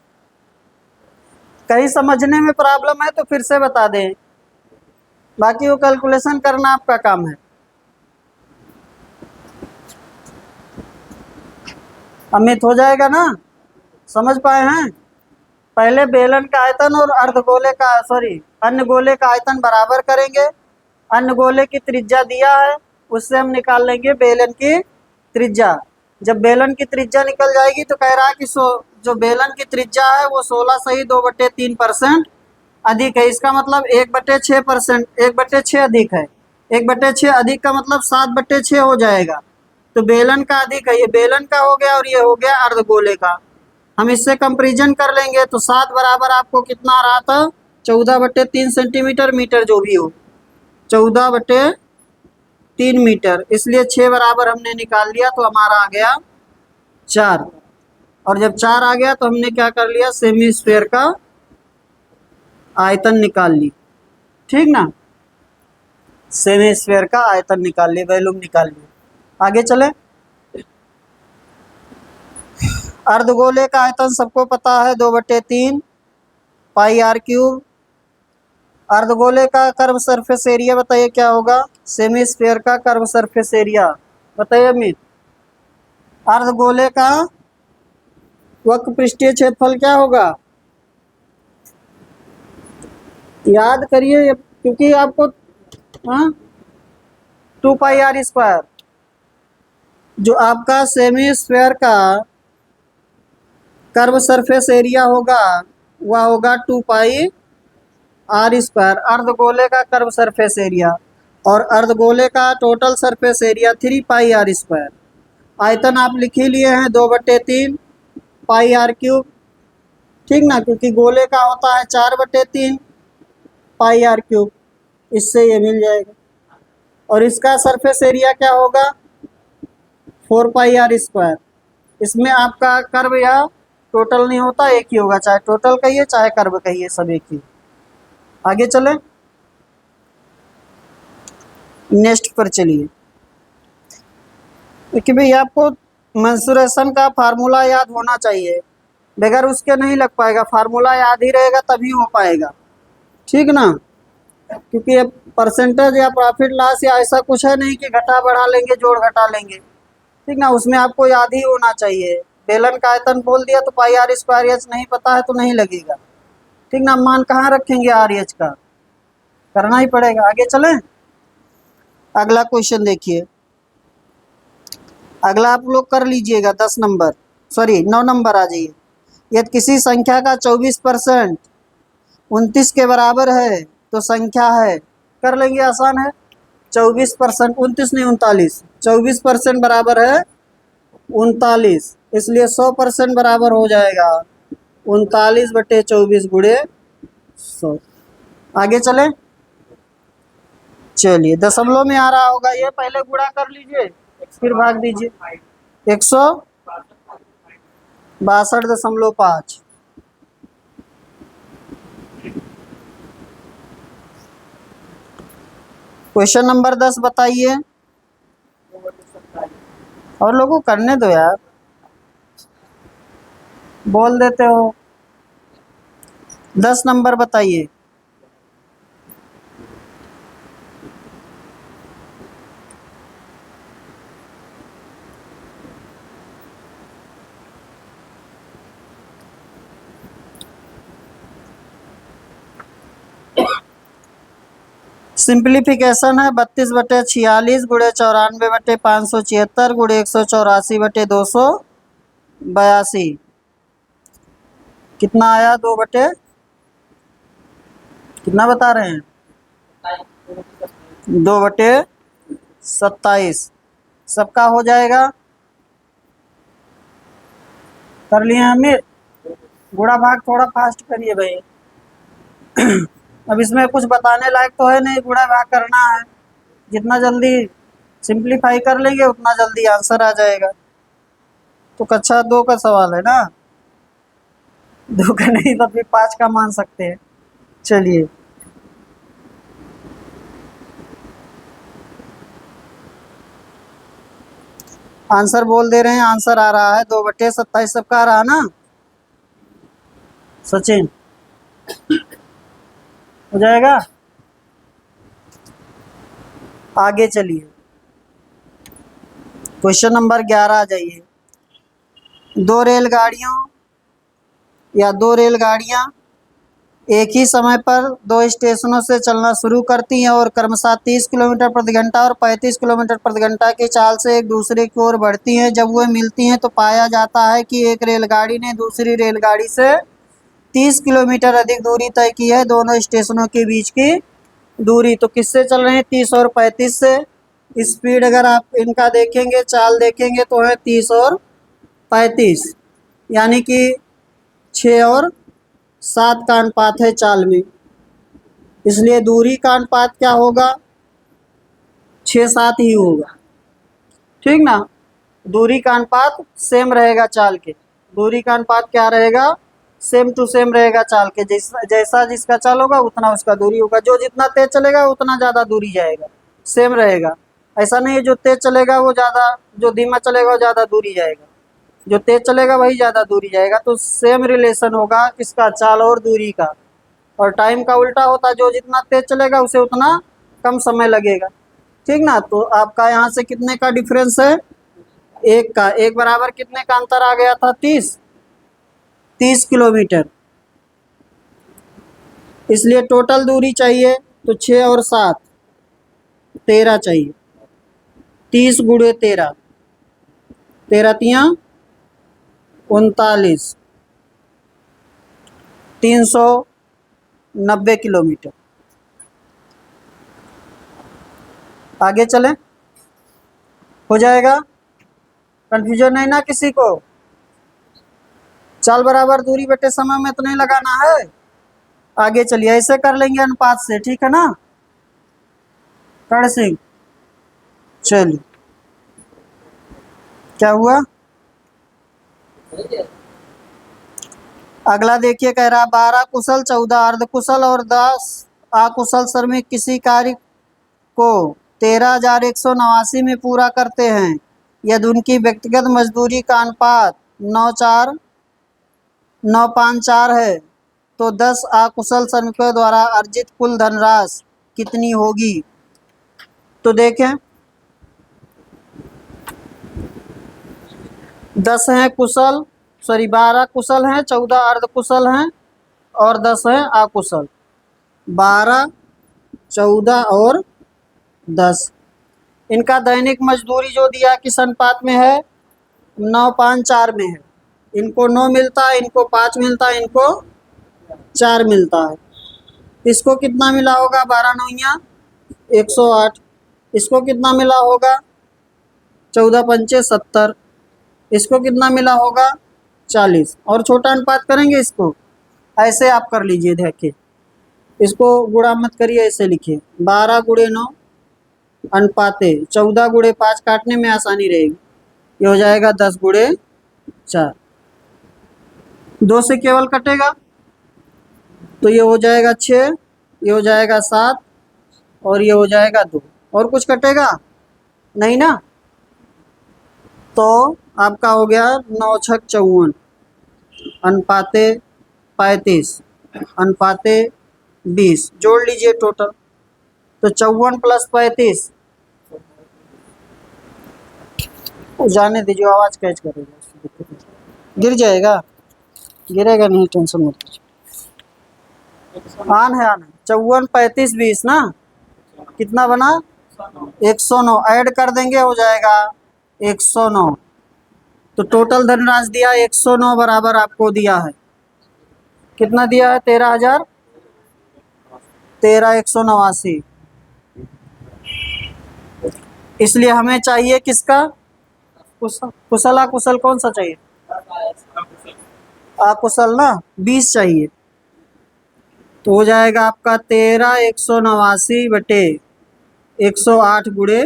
कहीं समझने में प्रॉब्लम है तो फिर से बता दें, बाकी वो कैलकुलेशन करना आपका काम है। अमित हो जाएगा ना, समझ पाए हैं? पहले बेलन का आयतन और अर्धगोले का अन्य गोले का आयतन बराबर करेंगे। अन्य गोले की त्रिज्या दिया है, उससे हम निकाल लेंगे बेलन की त्रिज्या। जब बेलन की त्रिज्या निकल जाएगी तो कह रहा है कि जो बेलन की त्रिज्या है वो 16 सही 2/3% अधिक है। इसका मतलब 1/6%, 1/6 अधिक है। 1/6 अधिक का मतलब 7/6 हो जाएगा। तो बेलन का अधिक है, ये बेलन का हो गया और ये हो गया अर्धगोले का। हम इससे कंपेरिजन कर लेंगे तो 7 बराबर आपको कितना आ रहा था, 14/3 सेंटीमीटर मीटर जो भी हो, 14/3 मीटर। इसलिए 6 बराबर हमने निकाल लिया तो हमारा आ गया 4। और जब 4 आ गया तो हमने क्या कर लिया, सेमी स्फीयर का आयतन निकाल ली। ठीक ना, सेमी स्फीयर का आयतन निकाल लिए, वॉल्यूम निकाल लिए। आगे चले, अर्धगोले का आयतन सबको पता है 2/3 पाई आर क्यूब। अर्धगोले का कर्व सरफेस एरिया बताइए क्या होगा, सेमी स्फीयर का कर्व सरफेस एरिया बताइए अमित। अर्धगोले का वक्र पृष्ठीय क्षेत्रफल क्या होगा, याद करिए क्योंकि आपको 2πr²। जो आपका सेमी स्फीयर का कर्व सरफेस एरिया होगा वह होगा 2πr²। अर्धगोले का कर्व सरफेस एरिया और अर्धगोले का टोटल सरफेस एरिया 3πr²। आयतन आप लिख ही लिए हैं 2/3 पाई आर क्यूब। ठीक ना, क्योंकि गोले का होता है 4/3 पाई आर क्यूब, इससे ये मिल जाएगा। और इसका सरफेस एरिया क्या होगा, 4πr²। इसमें आपका कर्व या टोटल नहीं होता, एक ही होगा, चाहे टोटल कहिए चाहे कर्व कहिए, सब एक ही। आगे चले, नेक्स्ट पर चलिए। कि भाई आपको मेंसुरेशन का फार्मूला याद होना चाहिए, बगैर उसके नहीं लग पाएगा। फार्मूला याद ही रहेगा तभी हो पाएगा। ठीक ना, क्योंकि परसेंटेज या प्रॉफिट लॉस या ऐसा कुछ है नहीं कि घटा बढ़ा लेंगे जोड़ घटा लेंगे। ठीक ना, उसमें आपको याद ही होना चाहिए। बेलन का आयतन बोल दिया तो πr²h नहीं पता है तो नहीं लगेगा। ठीक ना, मान कहाँ रखेंगे RH का, करना ही पड़ेगा। आगे चलें, अगला क्वेश्चन देखिए। अगला आप लोग कर लीजिएगा 9 नंबर आ जाइए। यदि किसी संख्या का 24% 29 के बराबर है तो संख्या है, कर लेंगे, आसान है। 24%, 29 नहीं 39, 24% बराबर है 39, इसलिए 100% बराबर हो जाएगा 39/24 गुणे 100। आगे चले, चलिए दशमलव में आ रहा होगा ये, पहले गुणा कर लीजिए फिर भाग दीजिए। 162.5। क्वेश्चन नंबर 10 बताइए। और लोगों को करने दो यार, बोल देते हो। 10 नंबर बताइए। सिंप्लीफिकेशन है 32/46 गुणे 94/576 गुणे 184/282। कितना आया, कितना बता रहे हैं, 2/27। सबका हो जाएगा, कर लिए हमें। गुणा भाग थोड़ा फास्ट करिए भाई। अब इसमें कुछ बताने लायक तो है नहीं, गुणा भाग करना है। जितना जल्दी सिंप्लीफाई कर लेंगे उतना जल्दी आंसर आ जाएगा। तो कक्षा 2 का सवाल है ना, 2 का नहीं तो फिर 5 का मान सकते हैं। चलिए, आंसर बोल दे रहे हैं, आंसर आ रहा है 2/27 सबका आ रहा है ना सचिन, हो जाएगा। आगे चलिए, क्वेश्चन नंबर 11 आ जाइए। दो रेलगाड़ियां एक ही समय पर दो स्टेशनों से चलना शुरू करती हैं और क्रमशः 30 किलोमीटर प्रति घंटा और 35 किलोमीटर प्रति घंटा की चाल से एक दूसरे की ओर बढ़ती हैं। जब वह मिलती हैं तो पाया जाता है कि एक रेलगाड़ी ने दूसरी रेलगाड़ी से 30 किलोमीटर अधिक दूरी तय की है। दोनों स्टेशनों के बीच की दूरी तो किससे चल रहे हैं, 30 और 35 से। स्पीड अगर आप इनका देखेंगे, चाल देखेंगे तो है 30 और 35, यानी कि 6 और 7 का अनुपात है चाल में, इसलिए दूरी का अनुपात क्या होगा, 6-7 ही होगा। ठीक ना, दूरी का अनुपात सेम रहेगा चाल के, दूरी का अनुपात क्या रहेगा, सेम टू सेम रहेगा चाल के। जैसा जिसका चाल होगा उतना उसका दूरी होगा। जो जितना तेज चलेगा उतना ज़्यादा दूरी जाएगा, सेम रहेगा। ऐसा नहीं है जो तेज चलेगा वो ज़्यादा, जो धीमा चलेगा वो ज़्यादा दूरी जाएगा, जो तेज चलेगा वही ज़्यादा दूरी जाएगा। तो सेम रिलेशन होगा किसका, चाल और दूरी का। और टाइम का उल्टा होता है, जो जितना तेज चलेगा उसे उतना कम समय लगेगा। ठीक ना, तो आपका यहाँ से कितने का डिफरेंस है, 1 का। 1 बराबर कितने का अंतर आ गया था, 30 किलोमीटर। इसलिए टोटल दूरी चाहिए तो 6 और 7 13 चाहिए। 30 गुणे 13, 13 तिया 39, 390 किलोमीटर। आगे चलें, हो जाएगा। कंफ्यूजन नहीं ना किसी को, चाल बराबर दूरी बटे समय में तो नहीं लगाना है। आगे चलिए, ऐसे कर लेंगे अनुपात से, ठीक है ना कर्ण सिंह। चलिए, क्या हुआ, अगला देखिए, कह रहा 12 कुशल, 14 अर्धकुशल और 10 अकुशल श्रमिक किसी कार्य को 13,189 में पूरा करते हैं। यदि उनकी व्यक्तिगत मजदूरी का अनुपात 9:4 है तो 10 अकुशल श्रमिकों द्वारा अर्जित कुल धनराशि कितनी होगी। तो देखें, 10 हैं कुशल, 12 कुशल हैं, 14 अर्धकुशल हैं और 10 हैं अकुशल। 12, 14 और 10, इनका दैनिक मजदूरी जो दिया किस अनुपात में है, 9:4 में है। इनको 9 मिलता है, इनको 5 मिलता है, इनको 4 मिलता है। इसको कितना मिला होगा, 12 9 108। इसको कितना मिला होगा, 14 पंचे 70। इसको कितना मिला होगा, 40। और छोटा अनुपात करेंगे इसको, ऐसे आप कर लीजिए, देखिए इसको गुणा मत करिए, ऐसे लिखिए 12 गुणे 9 अनुपाते 14 गुणे 5, काटने में आसानी रहेगी। ये हो जाएगा 10 गुणे 4, 2 से केवल कटेगा तो ये हो जाएगा 6, ये हो जाएगा 7 और ये हो जाएगा 2। और कुछ कटेगा नहीं ना, तो आपका हो गया 9 छक 54 अनुपाते 35 अनुपाते 20। जोड़ लीजिए टोटल, तो 54 + 35, जाने दीजिए, आवाज़ कैच करेगा, गिर जाएगा, गिरेगा नहीं, टेंशन मत लीजिए। आन है, 54 35 20 ना, कितना बना, 109। ऐड कर देंगे, हो जाएगा 109। तो टोटल धनराशि दिया 109 बराबर आपको दिया है, कितना दिया है, 13,189। इसलिए हमें चाहिए किसका, कुशल अकुशल कौन सा चाहिए, अकुशल ना, 20 चाहिए। तो हो जाएगा आपका 13 189 बटे 108 गुणे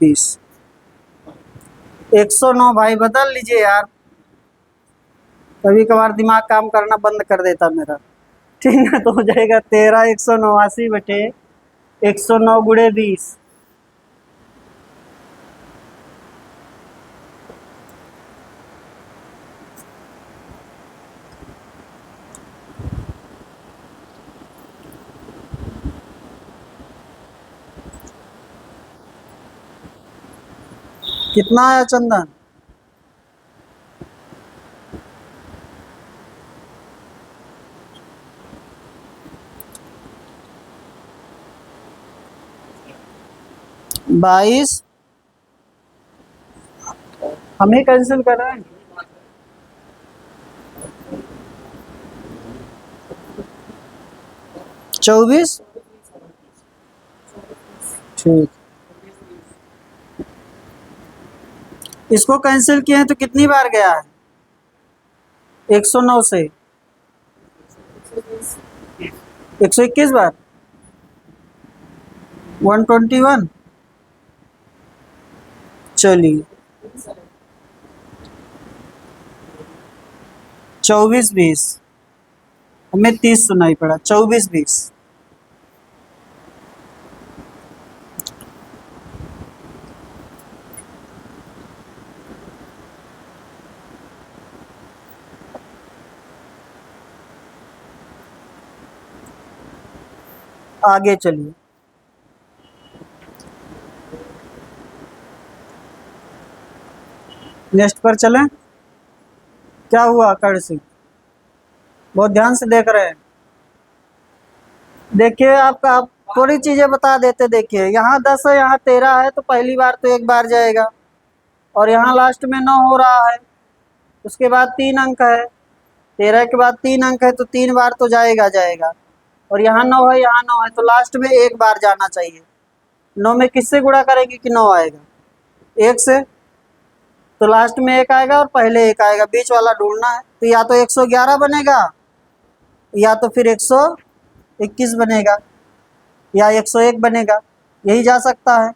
20। 109 भाई बदल लीजिए यार, कभी कभार दिमाग काम करना बंद कर देता मेरा। ठीक है, तो हो जाएगा 13 189 बटे 109 गुणे 20। कितना आया चंदन? बाईस। हम ही कैंसिल कर रहे हैं। चौबीस। ठीक, इसको कैंसिल किए हैं तो कितनी बार गया है? 109 से 121 बार। 121। चलिए 24 20, हमें 30 सुनाई पड़ा। 24 20। आगे चलिए, नेक्स्ट पर चलें। क्या हुआ कर्ण सिंह? बहुत ध्यान से देख रहे हैं। देखिए आपका, आप थोड़ी चीजें बता देते। देखिए यहाँ 10 है, यहाँ 13 है, तो पहली बार तो एक बार जाएगा। और यहाँ लास्ट में 9 हो रहा है, उसके बाद 3 अंक है। 13 के बाद 3 अंक है, तो 3 बार तो जाएगा जाएगा। और यहाँ 9 है, यहाँ 9 है, तो लास्ट में एक बार जाना चाहिए। 9 में किससे गुणा करेंगे कि 9 आएगा? 1 से। तो लास्ट में 1 आएगा और पहले 1 आएगा, बीच वाला ढूंढना है। तो या तो 111 बनेगा, या तो फिर 121 बनेगा, या 101 बनेगा। यही जा सकता है।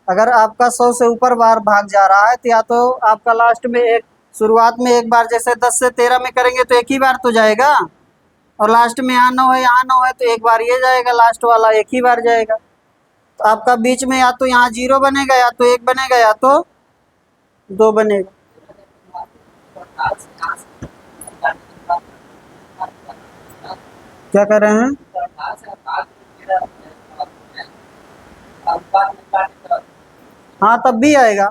अगर आपका 100 से ऊपर बार भाग जा रहा है, तो या तो आपका लास्ट में एक, शुरुआत में एक बार, जैसे 10 से 13 में करेंगे तो एक ही बार तो जाएगा। और लास्ट में यहाँ 9 है, यहाँ 9 है, तो एक बार ये जाएगा, लास्ट वाला एक ही बार जाएगा। तो आपका बीच में या तो यहाँ 0 बनेगा, या तो 1 बनेगा, या तो 2 बनेगा। क्या कर रहे हैं? हाँ, तब भी आएगा।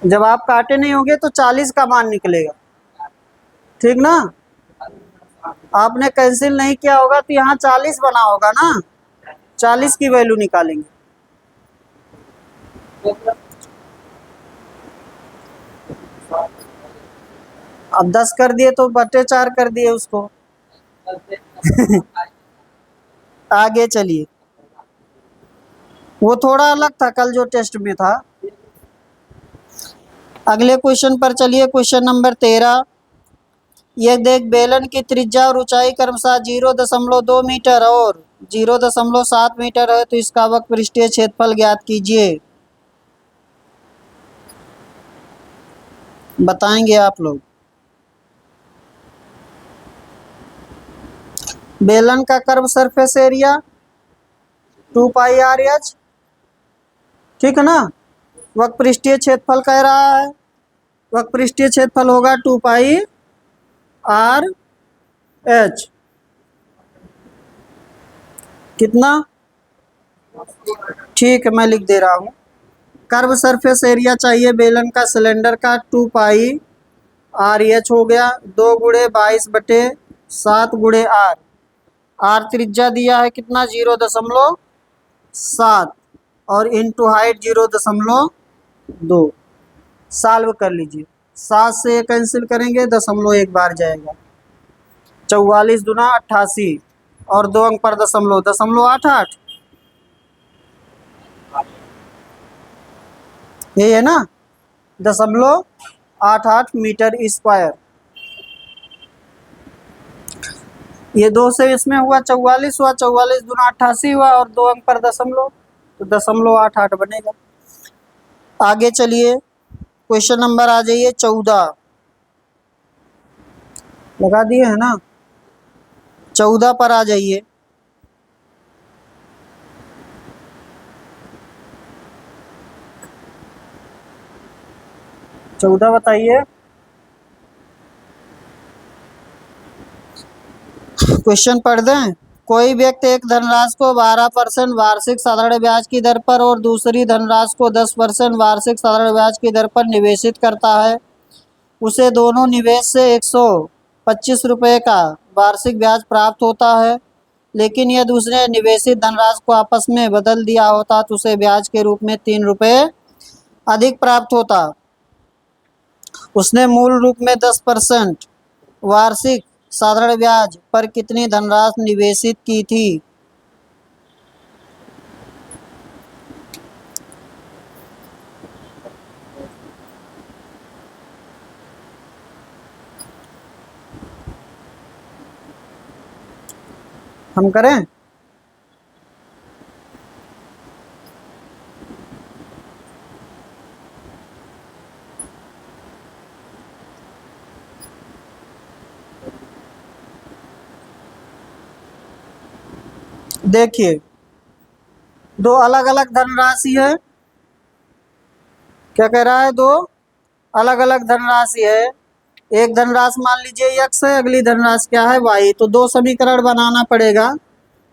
जब आप काटे नहीं होंगे तो 40 का मान निकलेगा। ठीक ना? आपने कैंसिल नहीं किया होगा तो यहाँ 40 बना होगा ना, 40 की वैल्यू निकालेंगे। अब 10 कर दिए तो बटे 4 कर दिए उसको। आगे चलिए, वो थोड़ा अलग था कल जो टेस्ट में था। अगले क्वेश्चन पर चलिए, क्वेश्चन नंबर 13। ये देख, बेलन की त्रिज्या और ऊंचाई क्रमशः 0.2 मीटर और 0.7 मीटर है, तो इसका वक्र पृष्ठीय क्षेत्रफल ज्ञात कीजिए। बताएंगे आप लोग। बेलन का कर्व सरफेस एरिया 2πr/h, ठीक है ना? वक्र पृष्ठीय क्षेत्रफल कह रहा है, वक्र पृष्ठीय क्षेत्रफल होगा 2πr/h। कितना? ठीक है, मैं लिख दे रहा हूँ। कर्व सरफेस एरिया चाहिए बेलन का, सिलेंडर का, 2πr/h हो गया। 2 गुणे 22/7 गुणे r। आर त्रिज्या दिया है कितना? 0.7 और इंटू हाइट 0.2। सॉल्व कर लीजिए। 7 से ये कैंसिल करेंगे, 0.1 बार जाएगा। 44 दूना 88 और 2 अंक पर दशमलव, 0.88। यही है ना, 0.88 मीटर स्क्वायर। ये 2 से इसमें हुआ 44 हुआ, 44 दूना 88 हुआ, और 2 अंक पर दशमलव, तो 0.88 बनेगा। आगे चलिए, क्वेश्चन नंबर आ जाइए 14, लगा दिए है ना, 14 पर आ जाइए। चौदह बताइए। क्वेश्चन पढ़ दें। कोई व्यक्ति एक धनराशि को 12% वार्षिक साधारण ब्याज की दर पर और दूसरी धनराशि को 10% वार्षिक साधारण ब्याज की दर पर निवेशित करता है। उसे दोनों निवेश से 125 रुपये का वार्षिक ब्याज प्राप्त होता है, लेकिन यदि उसने निवेशित धनराशि को आपस में बदल दिया होता तो उसे ब्याज के रूप में 3 रुपये अधिक प्राप्त होता। उसने मूल रूप में 10% वार्षिक साधारण ब्याज पर कितनी धनराशि निवेशित की थी? हम करें? देखिए, दो अलग अलग धनराशि है। क्या कह रहा है? दो अलग अलग धनराशि है। एक धनराशि मान लीजिए x है, अगली धनराशि क्या है? y। तो दो समीकरण बनाना पड़ेगा।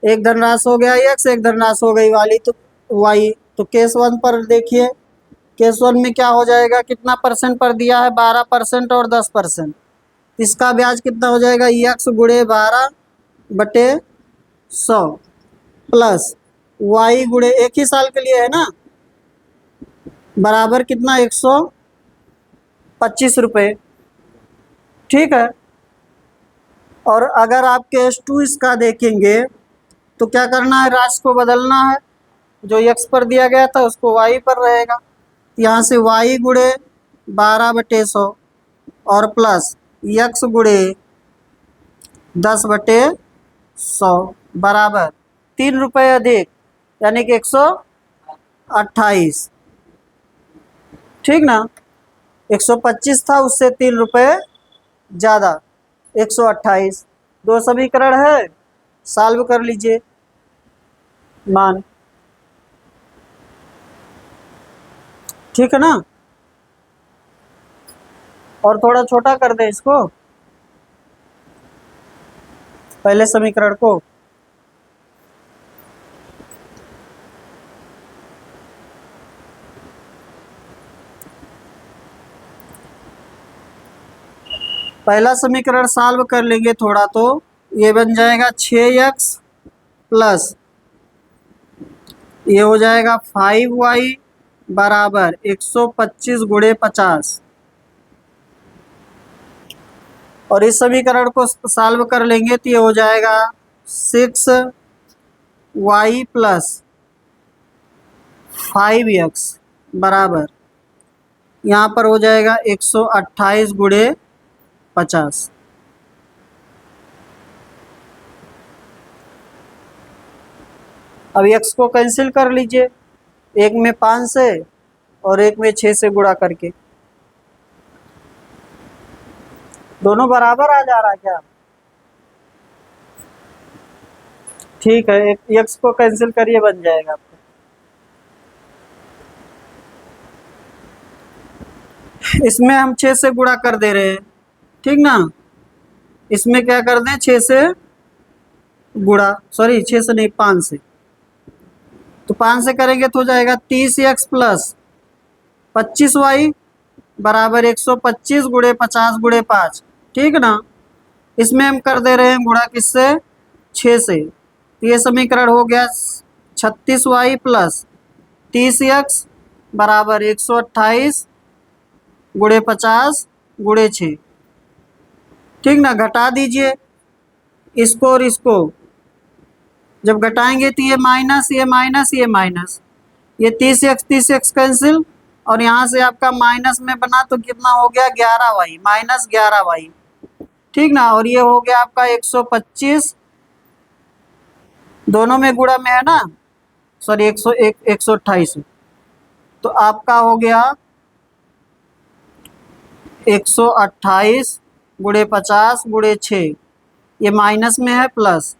एक धनराशि हो गया x, एक धनराशि हो गई वाली तो y। तो केस 1 पर देखिए, केस 1 में क्या हो जाएगा? कितना परसेंट पर दिया है? 12% और 10%। इसका ब्याज कितना हो जाएगा? x गुणे 12/100 प्लस y गुणे, एक ही साल के लिए है ना, बराबर कितना? 125 रुपये। ठीक है। और अगर आप केस 2 इसका देखेंगे तो क्या करना है? राशि को बदलना है। जो x पर दिया गया था उसको y पर रहेगा। यहाँ से y गुणे 12/100 और प्लस x गुणे 10/100 बराबर 3 रुपये अधिक, यानी कि 128। ठीक ना, 125 था, उससे 3 रुपये ज़्यादा, 128। दो समीकरण है, सॉल्व कर लीजिए मान। ठीक है ना, और थोड़ा छोटा कर दें इसको, पहले समीकरण को। पहला समीकरण सॉल्व कर लेंगे थोड़ा तो ये बन जाएगा 6x प्लस ये हो जाएगा 5y बराबर 125 गुणे 50। और इस समीकरण को सॉल्व कर लेंगे तो ये हो जाएगा 6y प्लस 5x बराबर, यहाँ पर हो जाएगा 128 गुणे 50। अब x को कैंसिल कर लीजिए, एक में 5 से और एक में 6 से गुणा करके। दोनों बराबर आ जा रहा है क्या? ठीक है, एक x को कैंसिल करिए, बन जाएगा आपको। इसमें हम 6 से गुणा कर दे रहे हैं, ठीक ना। इसमें क्या कर दें? 6 से गुणा, सॉरी 6 से नहीं, 5 से। तो 5 से करेंगे तो हो जाएगा 30x प्लस 25y बराबर 125 गुणे 50 गुणे 5। ठीक ना, इसमें हम कर दे रहे हैं गुणा किससे? 6 से। तो ये समीकरण हो गया 36y प्लस 30x बराबर 128 गुणे 50 गुणे 6। ठीक ना, घटा दीजिए इसको और इसको। जब घटाएंगे तो ये माइनस, ये माइनस, ये माइनस, ये 30x 30x कैंसिल, और यहाँ से आपका माइनस में बना तो कितना हो गया 11y माइनस 11y, ठीक ना। और ये हो गया आपका 125, दोनों में गुणा में है ना, सॉरी 128, तो आपका हो गया 128 गुणे 50 गुणे 6, ये माइनस में है प्लस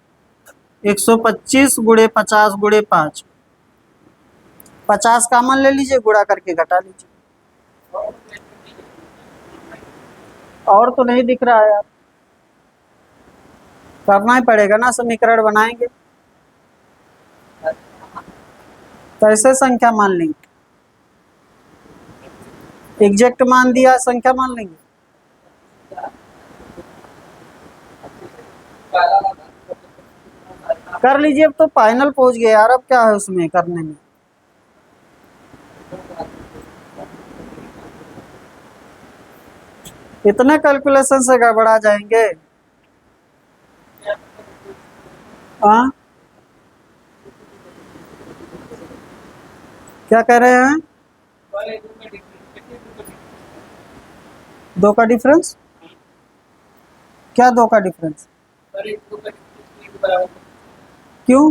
125 गुणे 50 गुणे 5, 50 कॉमन ले लीजिए, गुणा करके घटा लीजिए। और तो नहीं दिख रहा है यार, करना ही पड़ेगा ना, समीकरण बनाएंगे कैसे संख्या मान लेंगे, एग्जैक्ट मान दिया संख्या मान लेंगे। कर लीजिए, अब तो फाइनल पहुंच गए यार, अब क्या है उसमें करने में। इतने कैलकुलेशन से गड़बड़ा जाएंगे। हाँ क्या कह रहे हैं, दो का डिफरेंस, क्या दो का डिफरेंस, क्यों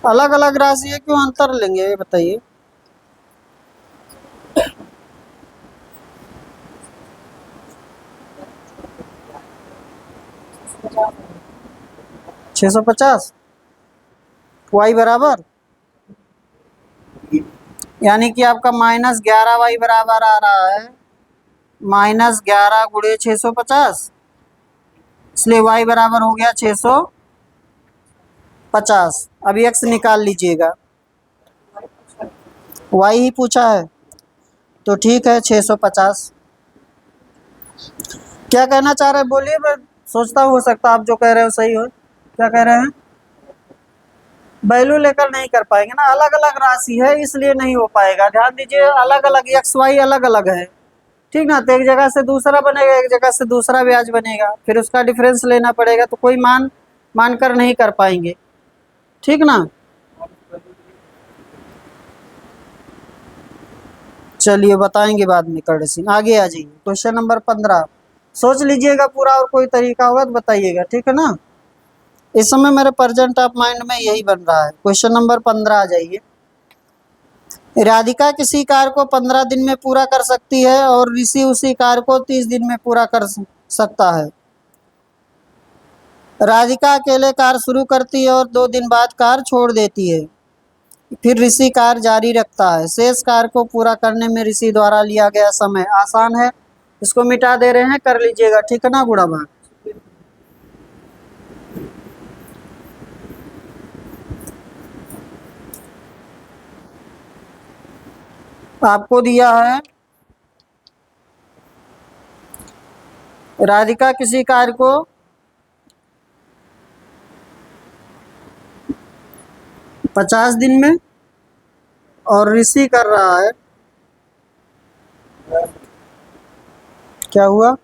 अलग अलग राशि है, क्यों अंतर लेंगे ये बताइए। $650 y बराबर, यानी कि आपका -11y बराबर आ रहा है -11 गुणे 650, इसलिए y बराबर हो गया 650। अब x निकाल लीजिएगा, y ही पूछा है तो ठीक है 650। क्या कहना चाह रहे हैं बोलिए, मैं सोचता हो सकता आप जो कह रहे हो सही हो। क्या कह रहे हैं, वैल्यू लेकर नहीं कर पाएंगे ना, अलग अलग राशि है इसलिए नहीं हो पाएगा। ध्यान दीजिए, अलग अलग एक्स वाई अलग अलग है, ठीक ना, तो एक जगह से दूसरा बनेगा, एक जगह से दूसरा ब्याज बनेगा, फिर उसका डिफरेंस लेना पड़ेगा, तो कोई मान कर नहीं कर पाएंगे, ठीक ना। चलिए बताएंगे बाद में कर्डसिन। आगे आ जाइए, क्वेश्चन नंबर 15 सोच लीजिएगा पूरा, और कोई तरीका होगा तो बताइएगा, ठीक है ना। इस समय मेरे प्रेजेंट ऑफ माइंड में यही बन रहा है। क्वेश्चन नंबर 15 आ जाइए। राधिका किसी कार्य को 15 दिन में पूरा कर सकती है और ऋषि उसी कार्य को 30 दिन में पूरा कर सकता है। राधिका अकेले कार्य शुरू करती है और 2 दिन बाद कार्य छोड़ देती है, फिर ऋषि कार्य जारी रखता है। शेष कार्य को पूरा करने में ऋषि द्वारा लिया गया समय आसान है, इसको मिटा दे रहे हैं, कर लीजिएगा, ठीक है ना गुणा भाग। आपको दिया है राधिका किसी कार्य को 50 दिन में और ऋषि कर रहा है, क्या हुआ,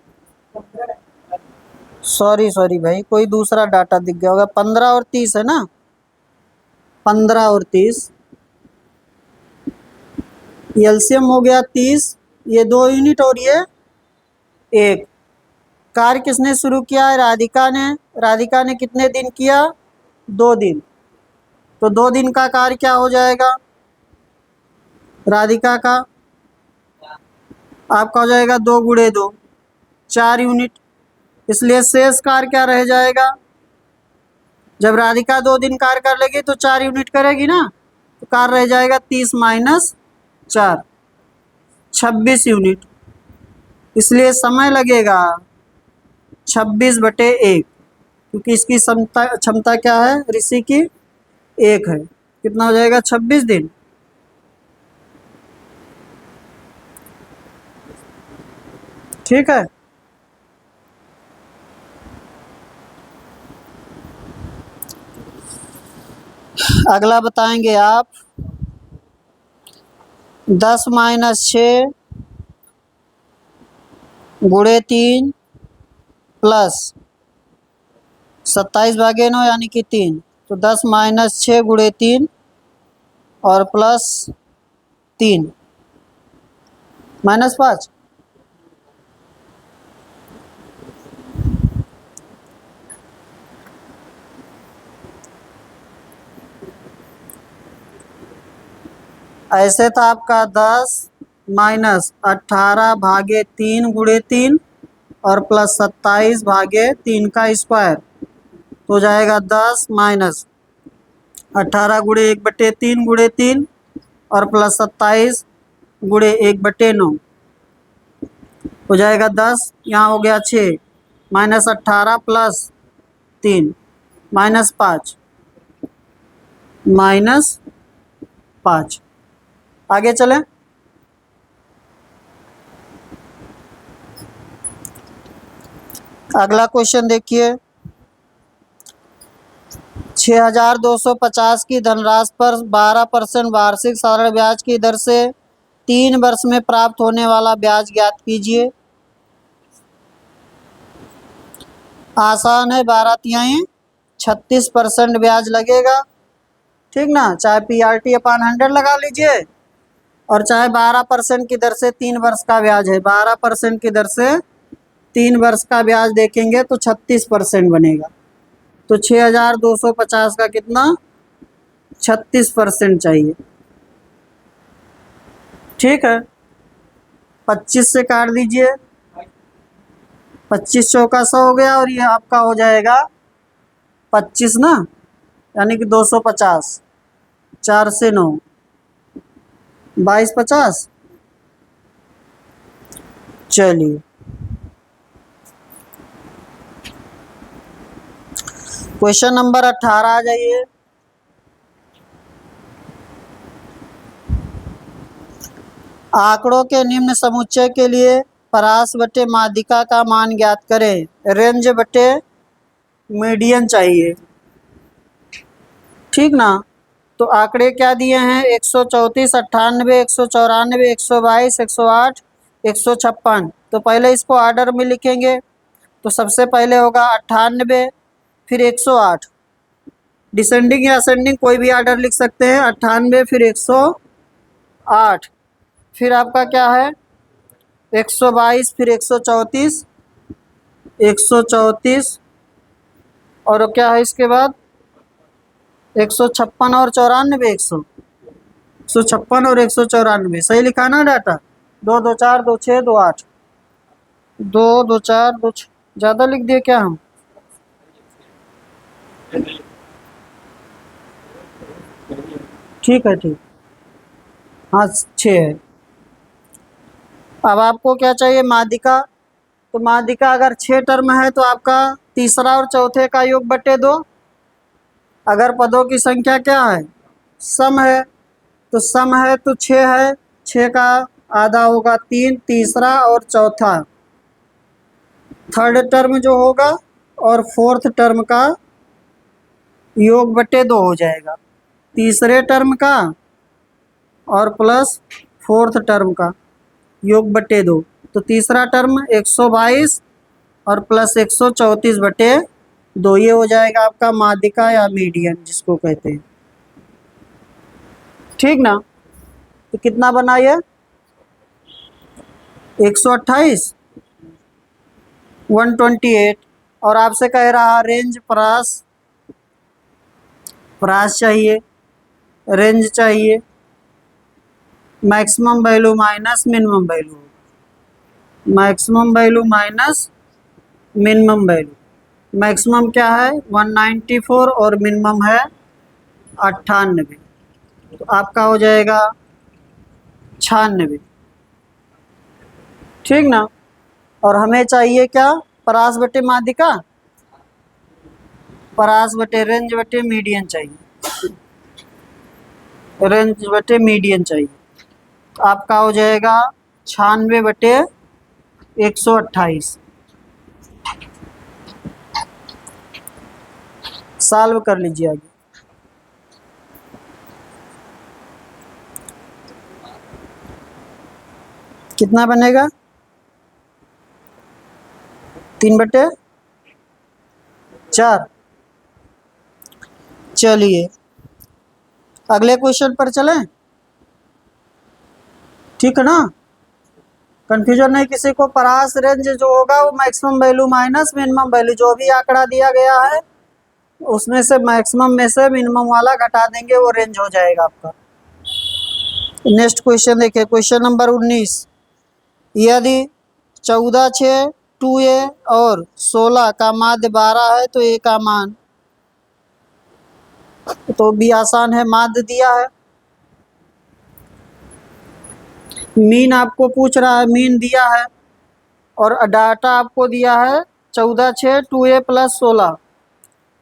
सॉरी भाई, कोई दूसरा डाटा दिख गया होगा। 15 और 30 है ना, 15 और 30 एलसीएम हो गया 30, ये 2 यूनिट और ये 1। कार्य किसने शुरू किया है, राधिका ने। राधिका ने कितने दिन किया, 2 दिन, तो 2 दिन का कार्य क्या हो जाएगा राधिका का, आपका हो जाएगा 2 गुणे 2 4 यूनिट, इसलिए शेष कार्य क्या रह जाएगा। जब राधिका 2 दिन कार्य कर लेगी तो 4 यूनिट करेगी ना, तो कार्य रह जाएगा 30 माइनस 4 26 यूनिट, इसलिए समय लगेगा 26/1, क्योंकि इसकी क्षमता क्या है ऋषि की 1 है, कितना हो जाएगा 26 दिन। ठीक है, अगला बताएंगे आप 10 - 6 गुणे 3 प्लस 27/9 यानी कि 3, तो 10 - 6 गुणे 3 और +3 -5। ऐसे था आपका 10 -18/3 × 3 और +27/3 का स्क्वायर, तो जाएगा 10 -18 × 1/3 × 3 और +27 × 1/9 हो जाएगा 10। यहाँ हो गया 6 -18 +3 -5 -5। आगे चलें। अगला क्वेश्चन देखिए, 6250 की धनराशि पर 12% वार्षिक साधारण ब्याज की दर से 3 वर्ष में प्राप्त होने वाला ब्याज ज्ञात कीजिए। आसान है, 12 36% ब्याज लगेगा, ठीक ना। चाहे PRT/100 लगा लीजिए और चाहे 12% की दर से 3 वर्ष का ब्याज है, 12% की दर से 3 वर्ष का ब्याज देखेंगे तो 36% बनेगा। तो 6250 का कितना, 36% चाहिए, ठीक है। 25 से काट दीजिए, 25 चौका 100 हो गया और ये आपका हो जाएगा 25 ना, यानी कि 250। 4 से 9 2250। चलिए क्वेश्चन नंबर 18 आ जाइए। आंकड़ों के निम्न समुच्चय के लिए परास बटे माध्यिका का मान ज्ञात करें। रेंज बटे मीडियन चाहिए, ठीक ना। तो आंकड़े क्या दिए हैं, 134, 98, 194, 122, 108, 156। तो पहले इसको ऑर्डर में लिखेंगे। तो सबसे पहले होगा 98, फिर 108। डिसेंडिंग या असेंडिंग कोई भी ऑर्डर लिख सकते हैं। 98 फिर 108, फिर आपका क्या है 122, फिर 134, 134 और क्या है इसके बाद 156 और 94, 156 और 194। सही लिखा ना डाटा। 2 2 4 2 6 2 8, 2 2 4 2 ज़्यादा लिख दिए क्या हम। ठीक है, ठीक, हाँ 6 है। अब आपको क्या चाहिए, माध्यिका। तो माध्यिका अगर 6 टर्म है तो आपका तीसरा और चौथे का योग बटे 2। अगर पदों की संख्या क्या है, सम है, तो सम है तो 6 है, 6 का आधा होगा 3, तीसरा और चौथा। थर्ड टर्म जो होगा और फोर्थ टर्म का योग बटे 2 हो जाएगा। तीसरे टर्म का और प्लस फोर्थ टर्म का योग बटे 2। तो तीसरा टर्म 122 और प्लस 134 बटे 2, ये हो जाएगा आपका माध्यिका या मीडियन जिसको कहते हैं, ठीक ना। तो कितना बना ये 128, 128। और आपसे कह रहा रेंज प्रास चाहिए, रेंज चाहिए, maximum value minus minimum value, maximum value minus minimum value. Maximum क्या है 194 और मिनिमम है 98, तो आपका हो जाएगा 96, ठीक ना। और हमें चाहिए क्या, परास बटे माध्यिका, परास बटे रेंज बटे मीडियन चाहिए, रेंज बटे मीडियन चाहिए। तो आपका हो जाएगा 96 बटे 128। सॉल्व कर लीजिए आगे। कितना बनेगा 3/4। चलिए अगले क्वेश्चन पर चलें, ठीक है ना। कंफ्यूजन नहीं किसी को। परास रेंज जो होगा वो maximum value minus minimum value, जो भी आंकड़ा दिया गया है उसमें से मैक्सिमम में से मिनिमम वाला घटा देंगे, वो रेंज हो जाएगा आपका। नेक्स्ट क्वेश्चन देखिए, क्वेश्चन नंबर 19। यदि 14, 6, 2a और 16 का माध्य 12 है तो a का मान, तो भी आसान है, माध्य दिया है, मीन आपको पूछ रहा है, मीन दिया है, और डाटा आपको दिया है 14, 6, 2a प्लस 16,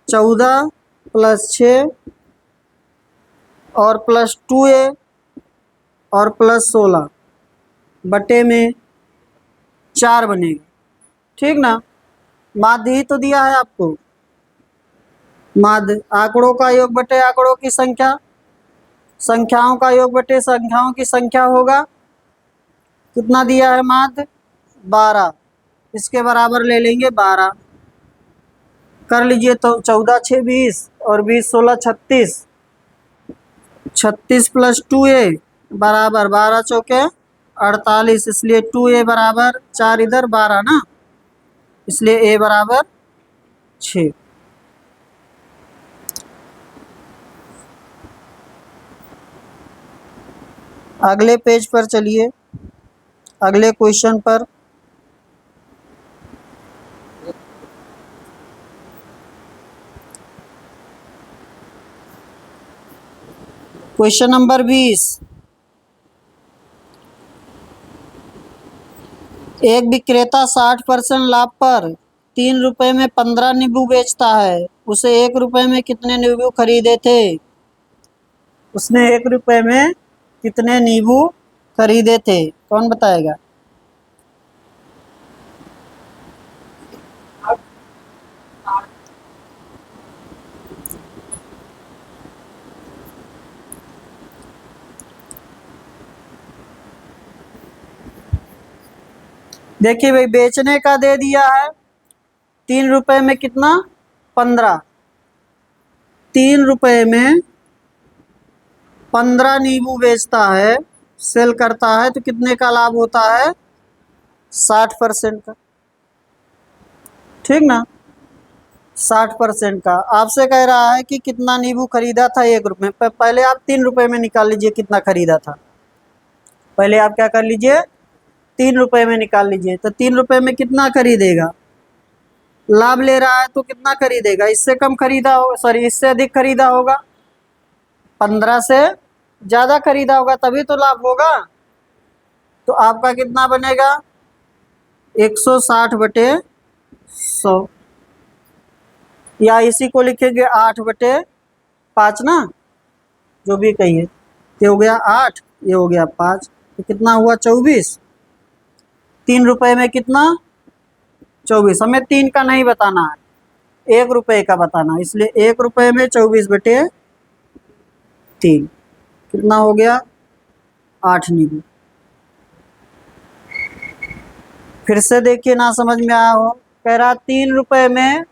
14 प्लस 6 और प्लस 2a और प्लस 16 बटे में 4 बनेगा, ठीक ना। माध्य ही तो दिया है आपको, माध्य आंकड़ों का योग बटे आंकड़ों की संख्या, संख्याओं का योग बटे संख्याओं की संख्या होगा। कितना दिया है माध्य? 12, इसके बराबर ले लेंगे 12। कर लीजिए तो 14, 6, 20 और 20, 16, 36, 36 प्लस 2a बराबर 12 चौके 48, इसलिए 2a बराबर 4 इधर 12 ना, इसलिए a बराबर 6। अगले पेज पर चलिए, अगले क्वेश्चन पर। Question number 20। एक विक्रेता 60% लाभ पर 3 रुपए में 15 नींबू बेचता है, उसे 1 रुपए में कितने नींबू खरीदे थे? उसने 1 रुपए में कितने नींबू खरीदे थे, कौन बताएगा? देखिए भाई, बेचने का दे दिया है 3 रुपए में कितना? 15। 3 रुपए में 15 नींबू बेचता है, सेल करता है, तो कितने का लाभ होता है? 60% का, ठीक ना। 60% का। आपसे कह रहा है कि कितना नींबू खरीदा था 1 रुपए में। पहले आप 3 रुपए में निकाल लीजिए कितना खरीदा था। पहले आप क्या कर लीजिए, 3 रुपए में निकाल लीजिए। तो 3 रुपए में कितना खरीदेगा? लाभ ले रहा है तो कितना खरीदेगा? इससे कम खरीदा होगा, सॉरी इससे अधिक खरीदा होगा, 15 से ज़्यादा खरीदा होगा, तभी तो लाभ होगा। तो आपका कितना बनेगा? 160 बटे 100, या इसी को लिखेंगे 8 बटे 5 ना, जो भी कहिए। ये हो गया 8, ये हो गया 5, तो कितना हुआ? 24। 3 रुपए में कितना? 24। हमें 3 का नहीं बताना है, 1 रुपए का बताना है, इसलिए 1 रुपए में 24 बटे 3 कितना हो गया? 8 नींबू। फिर से देखिए, ना समझ में आया हो, कह रहा 3 रुपए में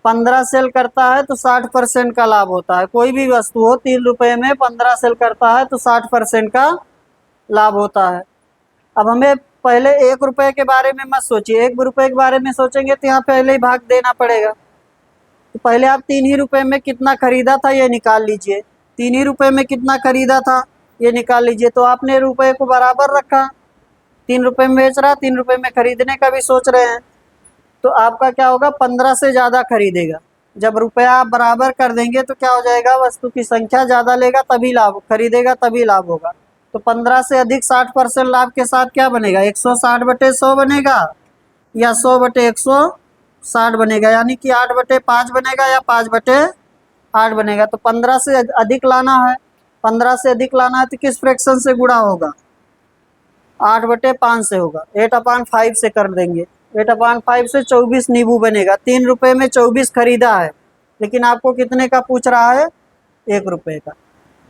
15 सेल करता है तो 60% का लाभ होता है। कोई भी वस्तु हो, 3 रुपए में 15 सेल करता है तो 60% का लाभ होता है। अब हमें पहले 1 रुपए के बारे में मत सोचिए, 1 रुपए के बारे में सोचेंगे तो यहाँ पहले ही भाग देना पड़ेगा। तो पहले आप 3 ही रुपए में कितना खरीदा था ये निकाल लीजिए, 3 ही रुपए में कितना खरीदा था ये निकाल लीजिए। तो आपने रुपए को बराबर रखा, 3 रुपए में बेच रहा, 3 रुपए में खरीदने का भी सोच रहे हैं, तो आपका क्या होगा? 15 से ज़्यादा खरीदेगा। जब रुपया आप बराबर कर देंगे तो क्या हो जाएगा? वस्तु की संख्या ज़्यादा लेगा तभी लाभ, खरीदेगा तभी लाभ होगा। तो 15 से अधिक 60% लाभ के साथ क्या बनेगा? 160 बटे 100 बनेगा, या 100 बटे 160 बनेगा, यानी कि 8 बटे 5 बनेगा, या 5 बटे 8 बनेगा। तो 15 से अधिक लाना है, 15 से अधिक लाना है तो किस फ्रैक्शन से गुणा होगा? 8 बटे 5 से होगा, 8/5 से कर देंगे। 8/5 से 24 नींबू बनेगा। 3 रुपए में 24 खरीदा है, लेकिन आपको कितने का पूछ रहा है? 1 रुपए का।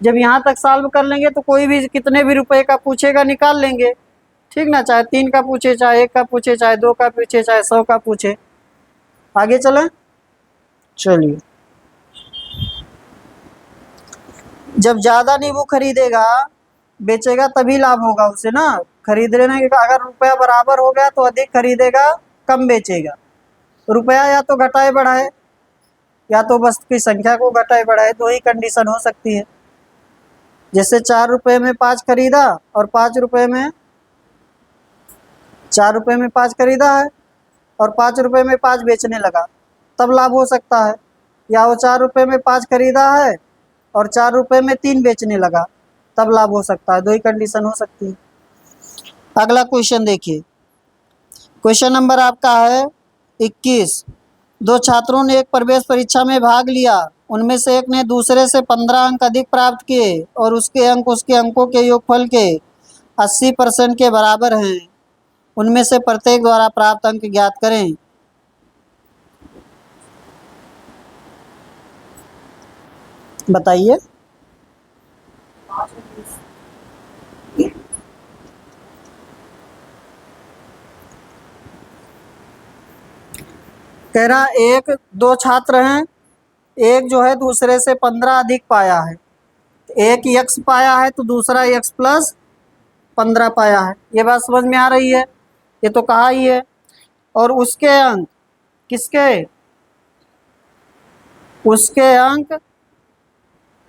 जब यहाँ तक सॉल्व कर लेंगे तो कोई भी कितने भी रुपए का पूछेगा निकाल लेंगे, ठीक ना। चाहे 3 का पूछे, चाहे 1 का पूछे, चाहे 2 का पूछे, चाहे 100 का पूछे। आगे चलें, चलिए। जब ज़्यादा नींबू खरीदेगा, बेचेगा, तभी लाभ होगा उसे ना। खरीद लेने के अगर रुपया बराबर हो गया तो अधिक खरीदेगा, कम बेचेगा। रुपया या तो घटाए बढ़ाए, या तो वस्तु की संख्या को घटाए बढ़ाए, दो ही कंडीशन हो सकती है। जैसे 4 रुपये में 5 खरीदा और 5 रुपये में 4 रुपये में 5 खरीदा है और 5 रुपये में 5 बेचने लगा, तब लाभ हो सकता है। या वो 4 रुपये में 5 खरीदा है और 4 रुपये में 3 बेचने लगा, तब लाभ हो सकता है। दो ही कंडीशन हो सकती है। अगला क्वेश्चन देखिए। क्वेश्चन नंबर आपका है 21। दो छात्रों ने एक प्रवेश परीक्षा में भाग लिया। उनमें से एक ने दूसरे से 15 अंक अधिक प्राप्त किए और उसके अंक उसके अंकों के योगफल के 80% के बराबर हैं। उनमें से प्रत्येक द्वारा प्राप्त अंक ज्ञात करें। बताइए। कह रहा एक दो छात्र हैं, एक जो है दूसरे से 15 अधिक पाया है। एक यक्स पाया है तो दूसरा यक्स प्लस 15 पाया है। ये बात समझ में आ रही है? ये तो कहा ही है। और उसके अंक किसके? उसके अंक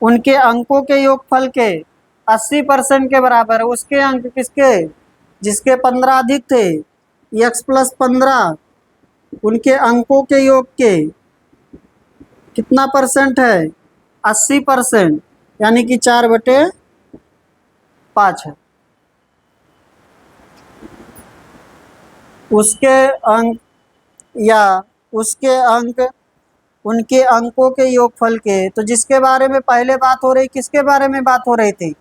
उनके अंकों के योगफल के 80% के बराबर है। उसके अंक किसके? जिसके 15 अधिक थे, यक्स प्लस 15, उनके अंकों के योग के कितना परसेंट है? 80%, यानी कि 4/5 है। उसके अंक या उसके अंक उनके अंकों के योगफल के, तो जिसके बारे में पहले बात हो रही, किसके बारे में बात हो रही थी?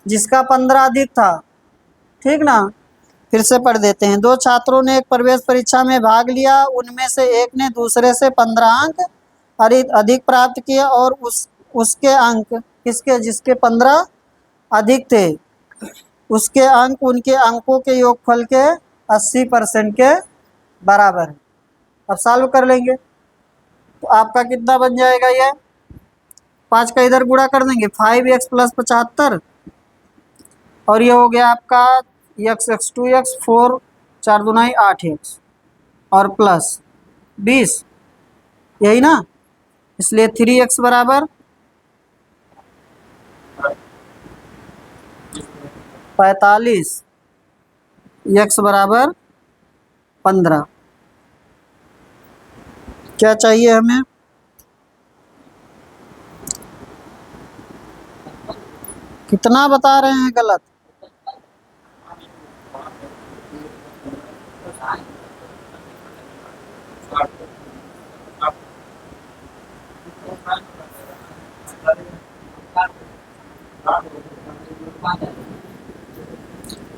जिसका 15 अधिक था, ठीक ना। फिर से पढ़ देते हैं। दो छात्रों ने एक प्रवेश परीक्षा में भाग लिया। उनमें से एक ने दूसरे से 15 अंक अधिक प्राप्त किए और उसके अंक किसके? जिसके 15 अधिक थे, उसके अंक उनके अंकों के योगफल के 80% के बराबर है। अब सॉल्व कर लेंगे तो आपका कितना बन जाएगा? ये 5 का इधर गुणा कर देंगे, 5x प्लस 75, और ये हो गया आपका x 2x 4 4 दूना 8x और प्लस 20, यही ना। इसलिए 3x बराबर 45, x बराबर 15। क्या चाहिए हमें? कितना बता रहे हैं गलत?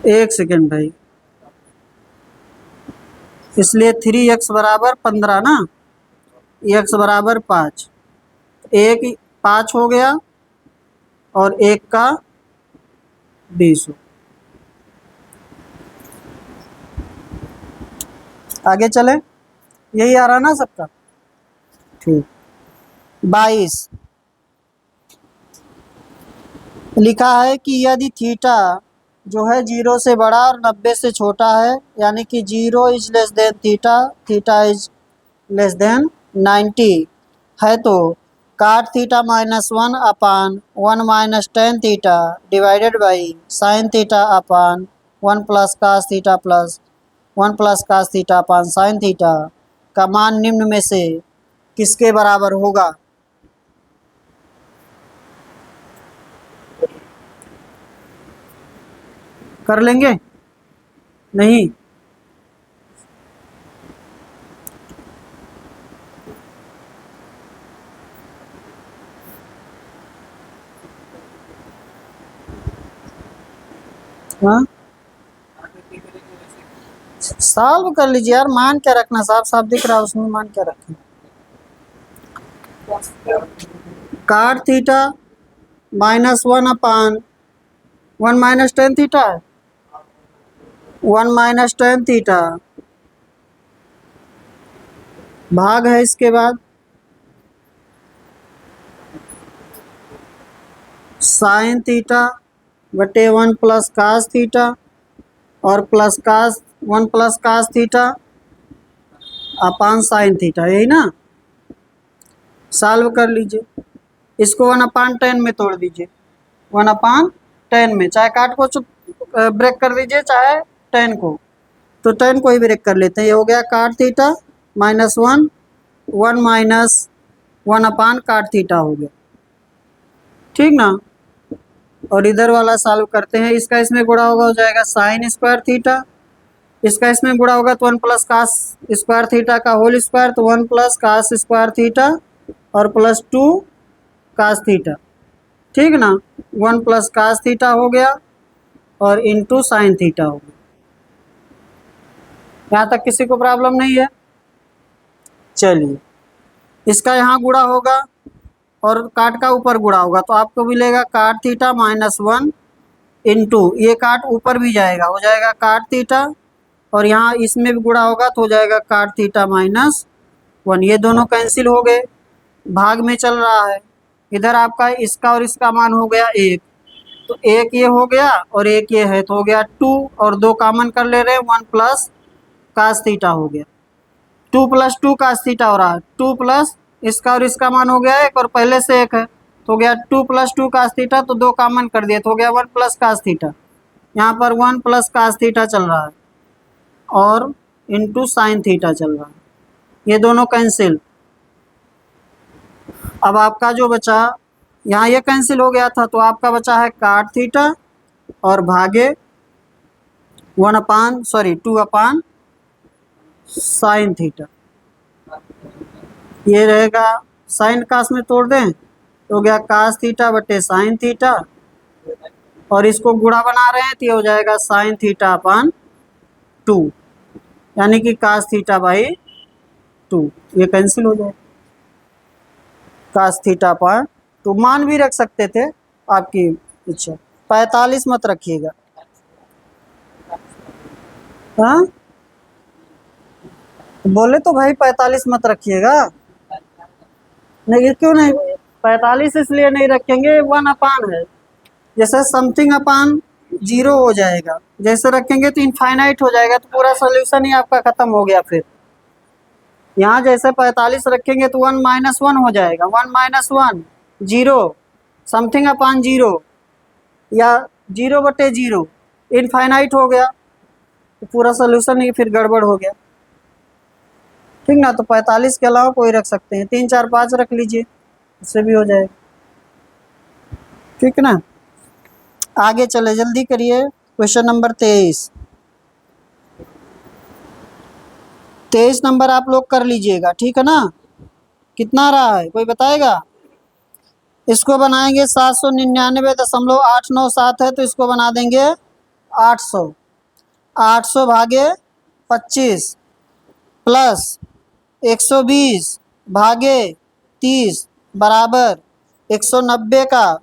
एक सेकेंड भाई। इसलिए 3x बराबर 15 ना, x बराबर 5, एक 5 हो गया और एक का 20 हो। आगे चले, यही आ रहा ना सबका? ठीक। 22 लिखा है कि यदि थीटा जो है 0 से बड़ा और 90 से छोटा है, यानी कि 0 is less than theta, theta is less than 90 है, तो cot theta -1 upon 1 minus tan theta divided by sine theta upon 1 plus cos theta plus 1 plus cos theta upon sine theta का मान निम्न में से किसके बराबर होगा? कर लेंगे? नहीं? हाँ, सॉल्व कर लीजिए यार। मान क्या रखना? साफ साफ दिख रहा है उसमें, मान क्या रखें? काट theta -1 upon 1 minus tan theta है, 1 माइनस टेन थीटा भाग है इसके बाद साइन थीटा बटे 1 प्लस कास थीटा और plus cos 1 plus cos theta upon sine theta, यही ना। सॉल्व कर लीजिए, इसको 1/10 में तोड़ दीजिए, 1/10 में, चाहे काट को ब्रेक कर दीजिए चाहे 10 को, तो 10 को ही ब्रेक कर लेते हैं। ये हो गया काट थीटा -1, 1 माइनस 1/काट थीटा हो गया, ठीक ना। और इधर वाला सॉल्व करते हैं, इसका इसमें गुणा होगा, हो जाएगा साइन स्क्वायर थीटा, इसका इसमें गुणा होगा तो 1 प्लस कास स्क्वायर थीटा का होल स्क्वायर, तो 1 प्लस कास स्क्वायर थीटा और प्लस 2 कास थीटा, ठीक ना। 1 प्लस कास थीटा हो गया और इंटू साइन थीटा हो गया। यहाँ तक किसी को प्रॉब्लम नहीं है। चलिए, इसका यहाँ गुणा होगा और काट का ऊपर गुणा होगा, तो आपको मिलेगा काट थीटा -1 इंटू, ये काट ऊपर भी जाएगा, हो जाएगा काट थीटा, और यहाँ इसमें भी गुणा होगा तो हो जाएगा काट थीटा -1। ये दोनों कैंसिल हो गए, भाग में चल रहा है। इधर आपका इसका और इसका मान हो गया 1, तो एक ये हो गया और एक ये है, तो हो गया 2, और 2 कॉमन कर ले रहे हैं, 1 प्लस कास थीटा हो गया, 2 प्लस 2 कास थीटा हो रहा है, 2 प्लस इसका और इसका मान हो गया 1 और पहले से 1 है, तो हो गया 2 प्लस 2 कास थीटा, तो 2 कॉमन कर दिए तो हो गया 1 प्लस कास थीटा। यहाँ पर 1 प्लस कास थीटा चल रहा है और इंटू साइन थीटा चल रहा है, ये दोनों कैंसिल। अब आपका जो बचा, यहाँ ये कैंसिल हो गया था, तो आपका बचा है काट थीटा और भागे 2 साइन थीटा। ये रहेगा साइन कास में तोड़ दें तो हो गया कास थीटा बटे साइन थीटा, और इसको गुणा बना रहे हैं तो ये हो जाएगा साइन थीटा अपान 2, यानी कि कास थीटा बाई 2, ये कैंसिल हो जाएगा। कास थीटा अपान 2 मान भी रख सकते थे, आपकी इच्छा, 45 मत रखिएगा। हाँ, बोले तो भाई 45 मत रखिएगा। नहीं, क्यों नहीं, 45 इसलिए नहीं रखेंगे, 1 अपान है, जैसे समथिंग अपान 0 हो जाएगा, जैसे रखेंगे तो इनफाइनाइट हो जाएगा, तो पूरा सोल्यूशन ही आपका खत्म हो गया। फिर यहाँ जैसे 45 रखेंगे तो 1 माइनस 1 हो जाएगा, 1 माइनस 1 0, समथिंग अपान 0 या 0/0, इनफाइनाइट हो गया, तो पूरा सोल्यूशन ही फिर गड़बड़ हो गया, ठीक ना। तो 45 के अलावा कोई रख सकते हैं, 3 4 5 रख लीजिए, उससे भी हो जाएगा, ठीक ना। आगे चले, जल्दी करिए। क्वेश्चन नंबर 23 नंबर आप लोग कर लीजिएगा, ठीक है ना। कितना रहा है कोई बताएगा? इसको बनाएंगे 799.897 है, तो इसको बना देंगे 800, 800 भागे 25 प्लस 120 भागे 30 बराबर 190 का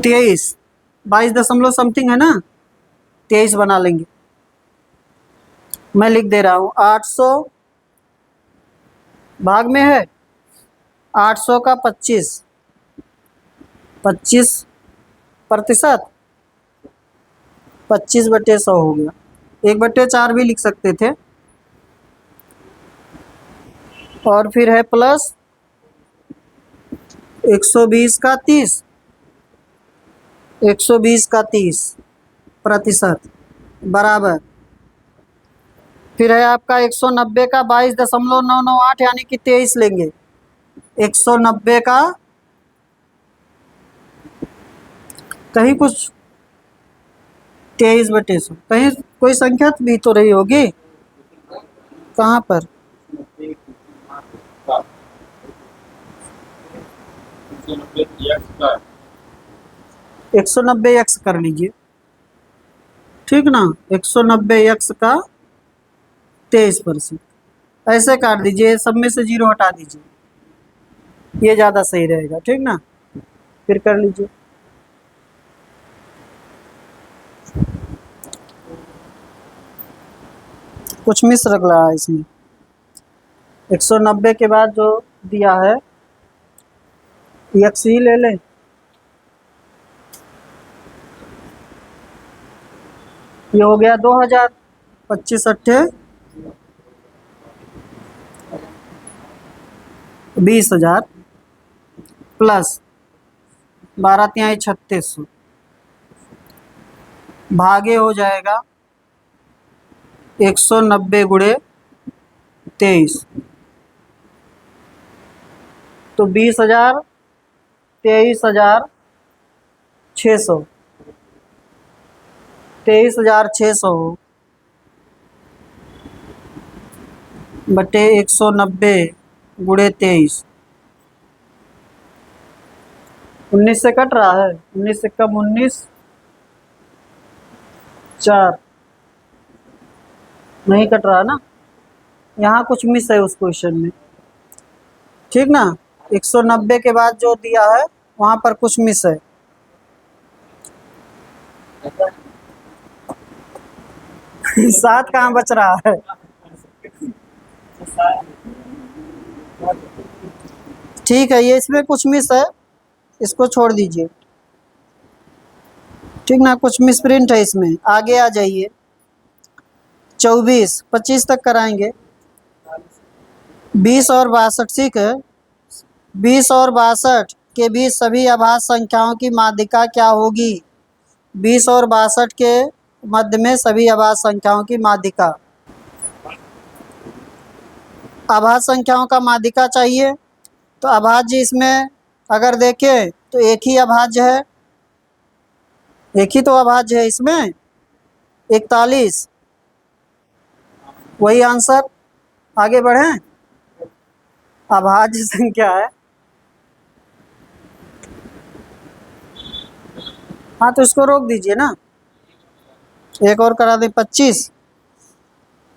23, 22 दशमलव समथिंग है ना, 23 बना लेंगे। मैं लिख दे रहा हूँ 800 भाग में है 800 का 25% 25/100 हो गया, 1/4 भी लिख सकते थे, और फिर है प्लस 120 का 30, 120 का 30% बराबर, फिर है आपका 190 का 22.998 यानी कि 23 लेंगे, 190 का कहीं कुछ 23/100, कहीं कोई संख्या भी तो रही होगी, कहाँ पर? 190x कर लीजिए, ठीक ना, 190x का 23%, ऐसे काट दीजिए, सब में से 0 हटा दीजिए, ये ज़्यादा सही रहेगा, ठीक ना। फिर कर लीजिए। कुछ मिस रख रहा है इसमें, 190 के बाद जो दिया है एक्स ही ले लें। ये हो गया 2000, 25 अट्ठे 20,000 प्लस 12 तिहाई 3600 भागे हो जाएगा 190 गुणे 23, तो 20,000 23,600 23,600 बटे 190 गुणे 23, 19 से कट रहा है, 19 से कम 19, 4 नहीं कट रहा ना, यहाँ कुछ मिस है उस क्वेश्चन में, ठीक ना। 190 के बाद जो दिया है वहाँ पर कुछ मिस है। सात कहाँ बच रहा है। ठीक है, ये इसमें कुछ मिस है, इसको छोड़ दीजिए, ठीक ना, कुछ मिस प्रिंट है इसमें। आगे आ जाइए, 24 25 तक कराएंगे। 20 और 62, ठीक है। 20 और 62 के बीच सभी अभाज्य संख्याओं की माध्यिका क्या होगी। 20 और 62 के मध्य में सभी अभाज्य संख्याओं की माध्यिका। अभाज्य संख्याओं का माध्यिका चाहिए, तो अभाज्य इसमें अगर देखें तो एक ही अभाज्य है, एक ही तो अभाज्य है इसमें, 41, वही आंसर। आगे बढ़ें, अभाज्य संख्या है, हाँ तो इसको रोक दीजिए ना, एक और करा दें 25।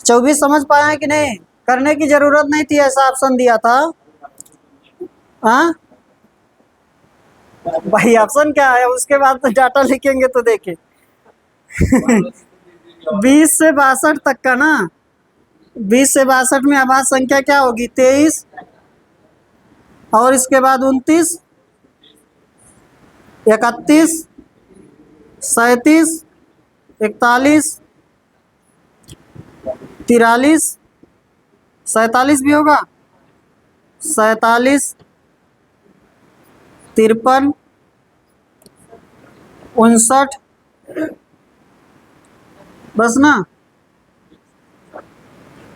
24 समझ पाए हैं कि नहीं, करने की जरूरत नहीं थी, ऐसा ऑप्शन दिया था। हाँ भाई ऑप्शन क्या है, उसके बाद तो डाटा लिखेंगे तो देखें। 20 से 62 तक का ना, 20 से 62 में अभाज्य संख्या क्या होगी, 23, और इसके बाद 29, 31, 37, 41, 43, 47 भी होगा, 47, 53, 59, बस ना,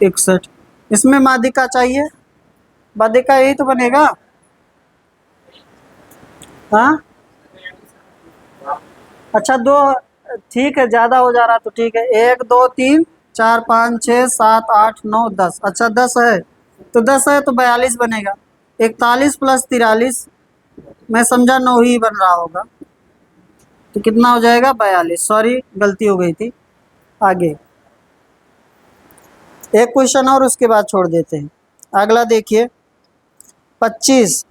61। इसमें माध्यिका चाहिए, माध्यिका यही तो बनेगा। हाँ अच्छा, दो, ठीक है, ज़्यादा हो जा रहा तो ठीक है, 1 2 3 4 5 6 7 8 9 10, अच्छा 10 है, तो 10 है तो 42 बनेगा। 41 प्लस 43, मैं समझा 9 ही बन रहा होगा, तो कितना हो जाएगा, 42, सॉरी गलती हो गई थी। आगे एक क्वेश्चन और उसके बाद छोड़ देते हैं। अगला देखिए, 25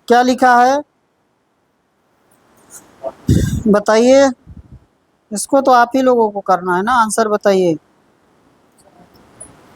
क्या लिखा है, बताइए, इसको तो आप ही लोगों को करना है ना, आंसर बताइए।